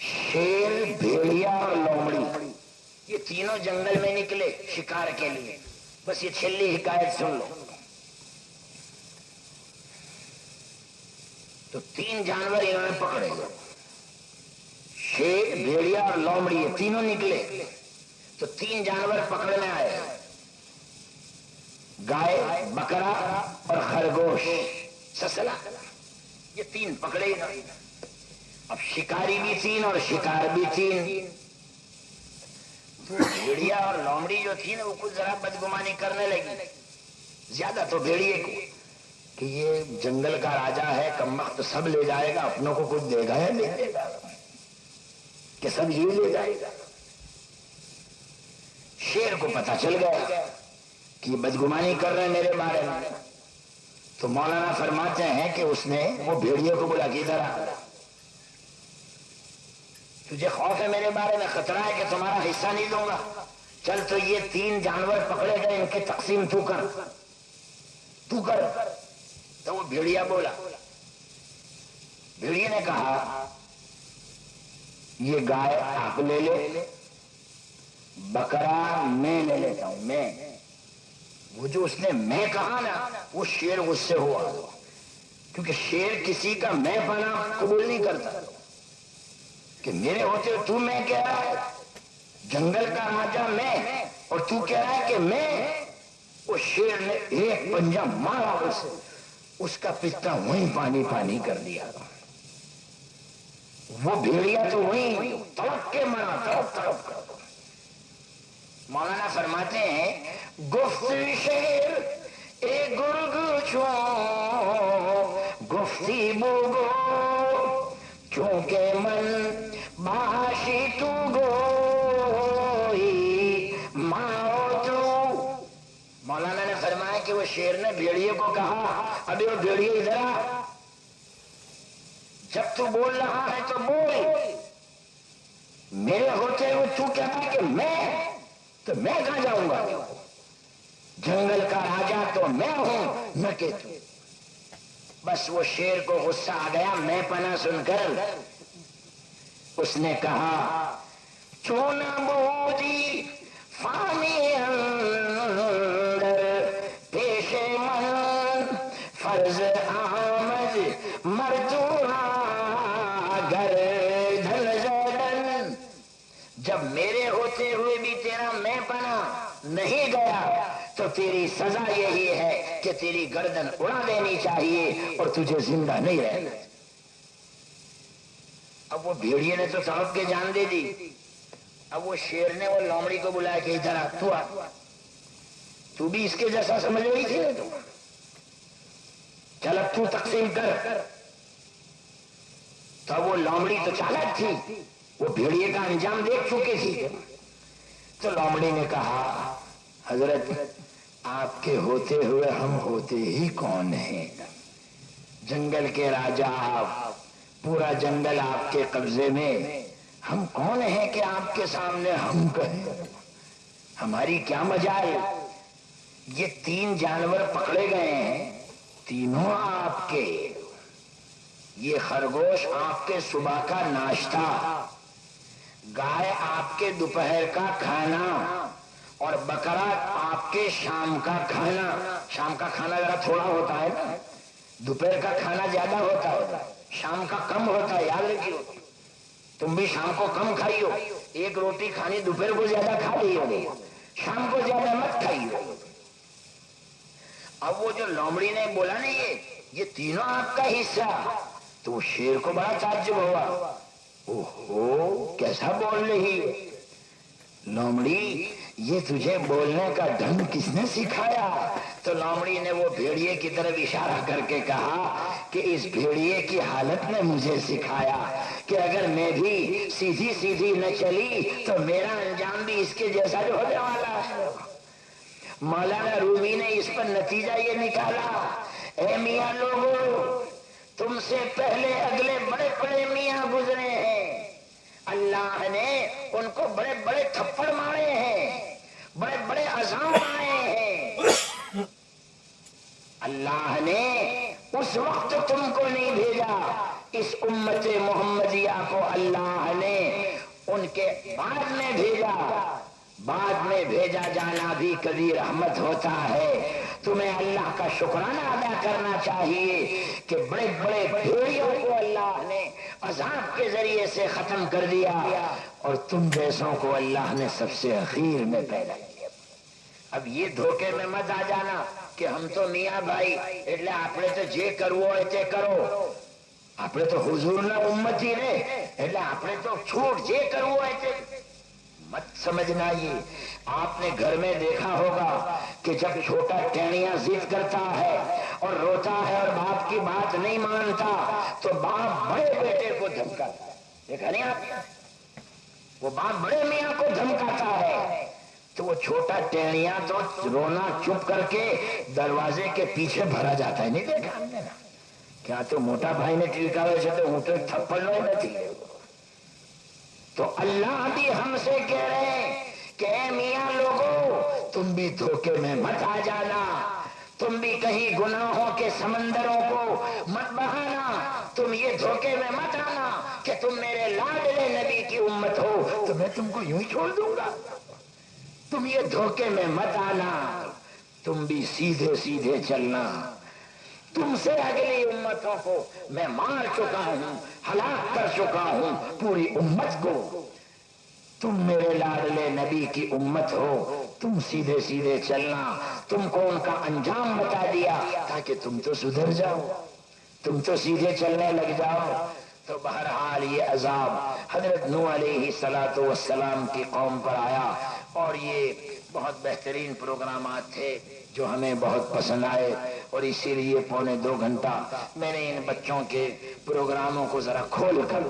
شیر، بھیڑیا اور لومڑی یہ تینوں جنگل میں نکلے شکار کے لیے۔ بس یہ چھلی حکایت سن لو۔ تو 3 جانور انہوں نے پکڑے، شیر، بھیڑیا اور لومڑی، یہ تینوں نکلے۔ تو 3 جانور پکڑنے آئے، گائے، بکرا اور خرگوش، سسلا، یہ 3 پکڑے انہوں نے۔ اب شکاری بھی 3 اور شکار بھی 3۔ تو بھیڑیا اور لومڑی جو تھی نا وہ کچھ ذرا بدگمانی کرنے لگی، زیادہ تو بھیڑیے کو، کہ یہ جنگل کا راجا ہے، کمبخت سب لے جائے گا، اپنوں کو کچھ دے گا یا نہیں دے گا، کہ سب یہ لے جائے گا۔ شیر کو پتہ چل گیا کہ یہ بدگمانی کر رہے ہیں میرے بارے میں۔ تو مولانا فرماتے ہیں کہ اس نے وہ بھیڑیے کو بولا کہ ادھر آ، تجھے خوف ہے میرے بارے میں، خطرہ ہے کہ تمہارا حصہ نہیں دوں گا، چل تو یہ 3 جانور پکڑے گئے، ان کی تقسیم تو کر۔ تو وہ بھیڑیا بولا، بھیڑیے نے کہا یہ گائے آپ لے لے، بکرا میں لے لیتا ہوں، میں۔ وہ جو اس نے میں کہا نا، وہ شیر غصے ہوا، کیونکہ شیر کسی کا میں پنا قبول نہیں کرتا، کہ میرے ہوتے تو میں کہہ رہا ہے، جنگل کا راجا میں اور تو کہہ رہا ہے کہ میں۔ وہ شیر نے ایک پنجہ مارا اسے، اس کا پتا وہیں پانی پانی کر دیا، وہ بھیڑیا تو وہیں تڑپ کے مرا، تڑپ تڑپ کر۔ مولانا فرماتے ہیں گفت شیر اے گرگ چون گفتی بوگو چونکہ من باشی تو گوئی ماؤ تو۔ مولانا نے فرمایا کہ وہ شیر نے بھیڑیے کو کہا ابھی وہ بھیڑیے ادھر آ، جب تو بول رہا ہے تو بول، میرے ہوتے ہوئے تو کہتا ہے کہ میں، تو میں کہاں جاؤں گا؟ جنگل کا راجا تو میں ہوں نہ کہ تو۔ بس وہ شیر کو غصہ آ گیا، میں پناہ سن کر اس نے کہا چونا بودی فانی اندر پیش من فرض آمد مردوہا گر دھن زدن۔ جب میرے ہوتے ہوئے بھی تیرا میں پناہ نہیں گیا تو تیری سزا یہی ہے کہ تیری گردن اڑا دینی چاہیے اور تجھے زندہ نہیں رہنا۔ اب وہ بھیڑیے نے تو تڑپ کے جان دے دی، اب وہ شیر نے وہ لومڑی کو بلایا کہ ادھر آ، تو بھی اس کے جیسا سمجھ رہی تھی، چل اب تو تقسیم کر۔ تو وہ لومڑی تو چالاک تھی، وہ بھیڑیے کا انجام دیکھ چکی تھی، تو لومڑی نے کہا حضرت آپ کے ہوتے ہوئے ہم ہوتے ہی کون ہیں؟ جنگل کے راجا آپ، پورا جنگل آپ کے قبضے میں، ہم کون ہیں کہ آپ کے سامنے ہم کہیں؟ ہماری کیا مجال؟ یہ 3 جانور پکڑے گئے ہیں، تینوں آپ کے، یہ خرگوش آپ کے صبح کا ناشتہ، گائے آپ کے دوپہر کا کھانا، اور بکرا آپ کے شام کا کھانا۔ شام کا کھانا ذرا تھوڑا ہوتا ہے نا، دوپہر کا کھانا زیادہ ہوتا ہے، شام کا کم ہوتا ہے، یاد رکھیے۔ تم بھی شام کو کم کھائی ہو، ایک روٹی کھانی دوپہر کو زیادہ کھا لی ہو، شام کو زیادہ مت کھائی ہو۔ اب وہ جو لومڑی نے بولا نا یہ تینوں آپ کا حصہ، تو وہ شیر کو بڑا تعجب ہوا، اوہو کیسا بول رہی ہے لومڑی، یہ تجھے بولنے کا ڈھنگ کس نے سکھایا؟ تو لومڑی نے وہ بھیڑیے کی طرف اشارہ کر کے کہا کہ اس بھیڑیے کی حالت نے مجھے سکھایا کہ اگر میں بھی سیدھی سیدھی نہ چلی تو میرا انجام بھی اس کے جیسا جو ہونے والا ہے۔ مولانا رومی نے اس پر نتیجہ یہ نکالا، اے میاں لوگوں، تم سے پہلے اگلے بڑے بڑے میاں گزرے ہیں، اللہ نے ان کو بڑے بڑے تھپڑ مارے ہیں، بڑے بڑے عذاب آئے ہیں، اللہ نے اس وقت تم کو نہیں بھیجا، اس امت محمدیہ کو اللہ نے ان کے بعد میں بھیجا۔ بعد میں بھیجا جانا بھی کبھی رحمت ہوتا ہے۔ تمہیں اللہ کا شکرانہ ادا کرنا چاہیے کہ بڑے بڑے بھیڑیوں کو اللہ نے عذاب کے ذریعے سے ختم کر دیا، اور تم جیسوں کو اللہ نے سب سے اخیر میں پیدا کیا۔ اب یہ دھوکے میں مت آ جانا کہ ہم تو میاں بھائی એટલે આપણે તો જે કરવું હોય તે કરો، આપણે તો હુઝુરના ઉમ્મતી ને એટલે આપણે તો છૂટ જે કરવું હોય તે مت سمجھنا۔ یہ آپ نے گھر میں دیکھا ہوگا کہ جب چھوٹا ٹہنیاں ضد کرتا ہے اور روتا ہے اور باپ کی بات نہیں مانتا تو باپ بڑے بیٹے کو دھمکاتا ہے، دیکھا نہیں آپ؟ وہ باپ بڑے میاں کو دھمکاتا ہے تو وہ چھوٹا ٹہنیاں تو رونا چپ کر کے دروازے کے پیچھے بھرا جاتا ہے، نہیں دیکھا ہم نے؟ کیا تو موٹا بھائی نے ٹھیکاوے سے تو اونٹے تھپڑ نہیں تھی۔ تو اللہ بھی ہم سے کہہ رہے ہیں کہ اے میاں لوگوں، تم بھی دھوکے میں مت آ جانا، تم بھی کہیں گناہوں کے سمندروں کو مت بہانا، تم یہ دھوکے میں مت آنا کہ تم میرے لاڈلے نبی کی امت ہو تو میں تم کو یوں ہی چھوڑ دوں گا۔ تم یہ دھوکے میں مت آنا، تم بھی سیدھے سیدھے چلنا۔ تم سے اگلی امتوں کو میں مار چکا ہوں، ہلاک کر چکا ہوں، پوری امت کو تم میرے لاڈلے نبی کی امت ہو، تم سیدھے سیدھے چلنا، تم کو ان کا انجام بتا دیا تاکہ تم تو سدھر جاؤ، تم تو سیدھے چلنے لگ جاؤ۔ تو بہرحال یہ عذاب حضرت نوح علیہ الصلوۃ والسلام کی قوم پر آیا، اور یہ بہت بہترین پروگرامات تھے جو ہمیں بہت پسند آئے، اور اسی لیے 1.25 گھنٹہ میں نے ان بچوں کے پروگراموں کو ذرا کھول کر،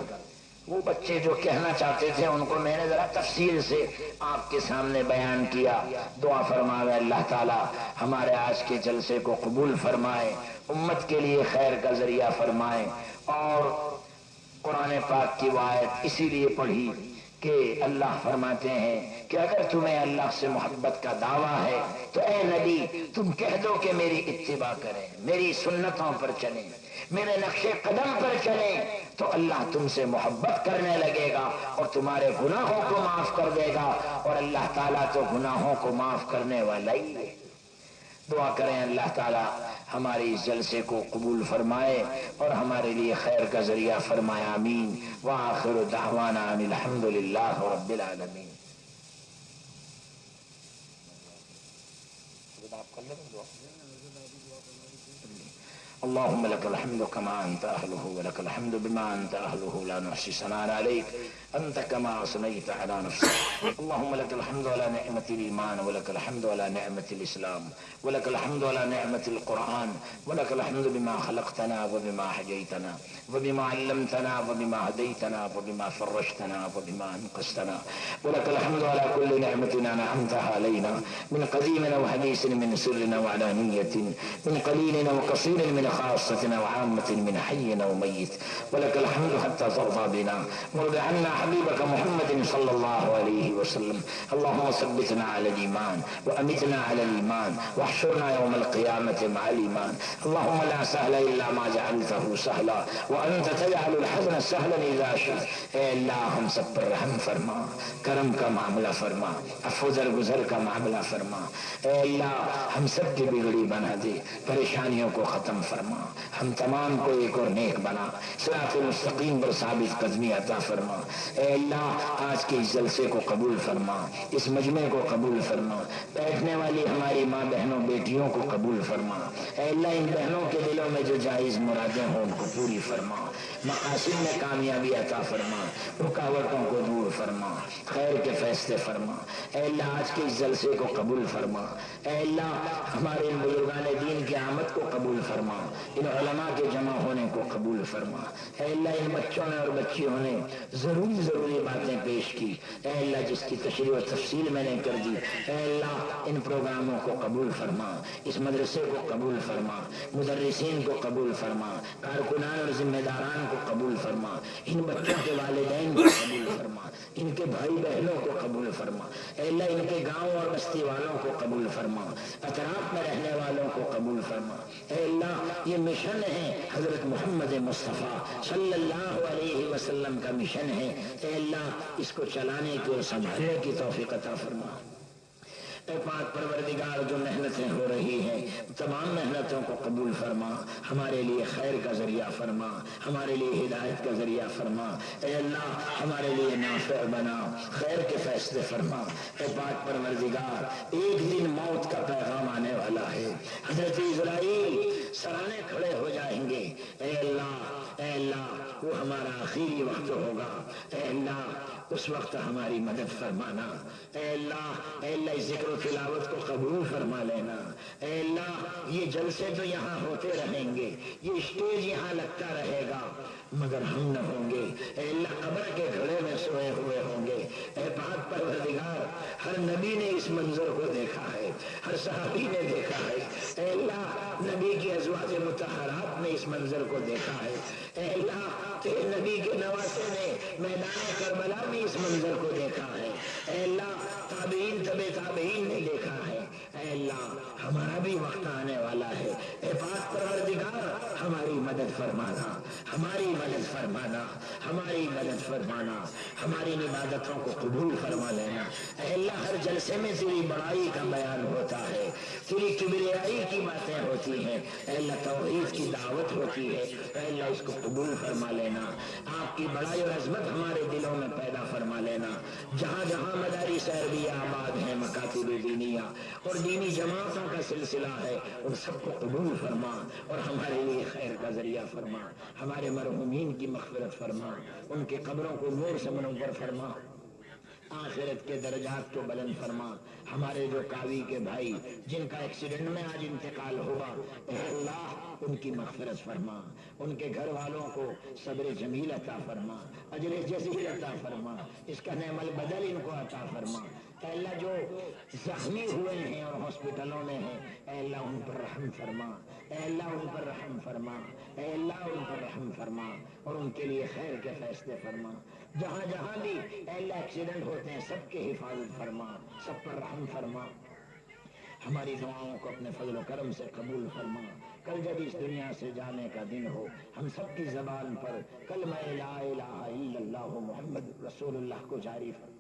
وہ بچے جو کہنا چاہتے تھے ان کو میں نے ذرا تفصیل سے آپ کے سامنے بیان کیا۔ دعا فرمائے اللہ تعالی ہمارے آج کے جلسے کو قبول فرمائے، امت کے لیے خیر کا ذریعہ فرمائے۔ اور قرآن پاک کی آیت اسی لیے پڑھی کہ اللہ فرماتے ہیں کہ اگر تمہیں اللہ سے محبت کا دعویٰ ہے تو اے نبی تم کہہ دو کہ میری اتباع کریں، میری سنتوں پر چلیں، میرے نقش قدم پر چلیں، تو اللہ تم سے محبت کرنے لگے گا اور تمہارے گناہوں کو معاف کر دے گا، اور اللہ تعالیٰ تو گناہوں کو معاف کرنے والا ہی ہے۔ دعا کریں اللہ تعالیٰ ہماری اس جلسے کو قبول فرمائے اور ہمارے لیے خیر کا ذریعہ فرمائے، آمین۔ وآخر دعوانا ان الحمد للہ رب العالمین۔ اللهم لك الحمد كما أنت أهله ولك الحمد بما أنت أهله لا نحصي ثناء عليك أنت كما أثنيت على نفسك. اللهم لك الحمد على نعمة الإيمان ولك الحمد على نعمة الإسلام ولك الحمد على نعمة القرآن ولك الحمد بما خلقتنا وبما حجيتنا وبما علمتنا وبما هديتنا وبما فرجتنا وبما أنقذتنا ولك الحمد على كل نعمة أنعمتها علينا من قديم أو حديث من سر أو علانية من قليل أو كثير من خاصة أو عامة من حي أو ميت ولك الحمد حتى ترضى بنا وارض عنا حبيبك محمد صلى الله عليه وسلم. اللهم ثبتنا على الإيمان وأمتنا على الإيمان واحشرنا يوم القيامة مع الإيمان. اللهم لا سهل إلا ما جعلته سهلا وأنت تجعل الحزن سهلا إذا شئت. اے اللہ ہم سب پر رحم فرما، کرم کا معاملہ فرما، عفو درگزر کا معاملہ فرما. اے اللہ ہم سب کی بگڑی بنا دے، پریشانیوں کو ختم فرما، ہم تمام کو ایک اور نیک بنا، صراط مستقیم پر ثابت قدمی عطا فرما. اے اللہ آج کے اس جلسے کو قبول فرما، اس مجمع کو قبول فرما، بیٹھنے والی ہماری ماں بہنوں بیٹیوں کو قبول فرما. اے اللہ ان بہنوں کے دلوں میں جو جائز مرادیں ہوں ان کو پوری فرما، مقاصد میں کامیابی عطا فرما، رکاوٹوں کو دور فرما، خیر کے فیصلے فرما. اے اللہ آج کے اس جلسے کو قبول فرما. اے اللہ ہمارے ان بزرگان دین کی آمد کو قبول فرما، ان علماء کے جمع ہونے کو قبول فرما. اے اللہ ان بچوں نے اور بچیوں نے ضروری باتیں پیش کی، اے اللہ جس کی تشریح و تفصیل میں نے کر دی. اے اللہ ان پروگراموں کو قبول فرما، اس مدرسے کو قبول فرما، مدرسین کو قبول فرما، کارکنان اور ذمہ داران کو قبول فرما، ان بچوں کے والدین کو قبول فرما، ان کے بھائی بہنوں کو قبول فرما. اے اللہ ان کے گاؤں اور بستی والوں کو قبول فرما، اطراف میں رہنے والوں کو قبول فرما. اے اللہ یہ مشن ہے حضرت محمد مصطفیٰ صلی اللہ علیہ وسلم کا مشن ہے. اے اللہ اس کو چلانے کی اور سنبھالنے کی توفیق عطا فرما. اے پاک پروردگار جو محنتیں ہو رہی ہیں تمام محنتوں کو قبول فرما، ہمارے لیے خیر کا ذریعہ فرما، ہمارے لیے ہدایت کا ذریعہ فرما. اے اللہ ہمارے لیے نافع بنا، خیر کے فیصلے فرما. اے پاک پروردگار ایک دن موت کا پیغام آنے والا ہے، حضرت اسرائیل سرانے کھڑے ہو جائیں گے. اے اللہ وہ ہمارا آخری وقت ہوگا. اے اللہ اس وقت ہماری مدد فرمانا. اے اللہ اس ذکر و تلاوت کو قبول فرما لینا. اے اللہ یہ جلسے تو یہاں ہوتے رہیں گے، یہ اسٹیج یہاں لگتا رہے گا، مگر ہم نہ ہوں گے. اے اللہ قبر کے گھڑے میں سوئے ہوئے ہوں گے. اے پاک پروردگار ہر نبی نے اس منظر کو دیکھا ہے، ہر صحابی نے دیکھا ہے. اے اللہ نبی کی ازواج مطہرات نے اس منظر کو دیکھا ہے. اے اللہ تیرے نبی کے نواسے نے میدان کربلا میں اس منظر کو دیکھا ہے. اے اللہ تابعین تبع تابعین نے دیکھا ہے. اے اللہ ہمارا بھی وقت آنے والا ہے. اے پاک پروردگار ہماری مدد فرمانا، ہماری مدد فرمانا، ہماری مدد فرمانا، ہماری عبادتوں کو قبول فرما لینا۔ اے اللہ ہر جلسے میں تیری بڑائی کا بیان ہوتا ہے، تیری کبریائی کی باتیں ہوتی ہیں، اے اللہ توحید کی دعوت ہوتی ہے، اے اللہ اس کو قبول فرما لینا۔ آپ کی بڑائی اور عظمت ہمارے دلوں میں پیدا فرما لینا۔ جہاں جہاں مدارس عربیہ آباد ہیں، مکاتب دینیہ اور دینی جماعتوں کا سلسلہ ہے، ان سب کو قبول فرما اور ہمارے لیے خیر کا ذریعہ فرما۔ ہمارے مرحومین کی مغفرت فرما، ان کے قبروں کو نور سے منور فرما، آخرت کے درجات کو بلند فرما۔ ہمارے جو قاضی کے بھائی جن کا ایکسیڈنٹ میں آج انتقال ہوا، اے اللہ ان کی مغفرت فرما، ان کے گھر والوں کو صبر جمیل عطا فرما، اجر جزیل عطا فرما، اس کا نعم البدل ان کو عطا فرما۔ اے اللہ جو زخمی ہوئے ہیں اور ہاسپٹلوں میں ہیں، اے اللہ ان پر رحم فرما، اے اللہ ان پر رحم فرما، اے اللہ ان پر رحم فرما اور ان کے لیے خیر کے فیصلے فرما۔ جہاں جہاں بھی اے اللہ ایکسیڈنٹ ہوتے ہیں سب کے حفاظت فرما، سب پر رحم فرما۔ ہماری دعاؤں کو اپنے فضل و کرم سے قبول فرما۔ کل جب اس دنیا سے جانے کا دن ہو، ہم سب کی زبان پر کلمہ لا الہ الا اللہ محمد رسول اللہ کو جاری فرما۔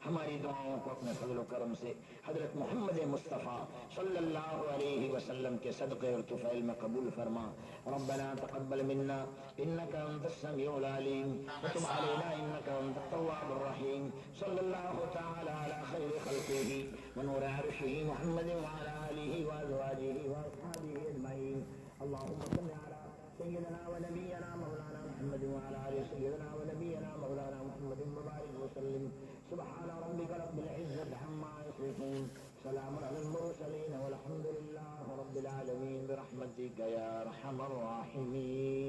ہماری دعاؤں کو اپنے فضل و کرم سے حضرت محمد مصطفیٰ صلی اللہ علیہ وسلم کے صدقے اور طفیل میں قبول فرما۔ ربنا تقبل منا انك انت السميع العليم وتب علينا انك انت التواب الرحيم۔ صلی اللہ تعالی علی خیر خلقه ونور عرشه محمد وعلى آله وازواجه واصحابه اجمعین۔ اللهم صل على سيدنا ونبينا مولانا محمد وعلى آل سيدنا ونبينا مولانا محمد وبارك وسلم۔ سبحان ربك رب العزة عما يصفون، سلام على المرسلين والحمد لله رب العالمين برحمتك يا أرحم الراحمين۔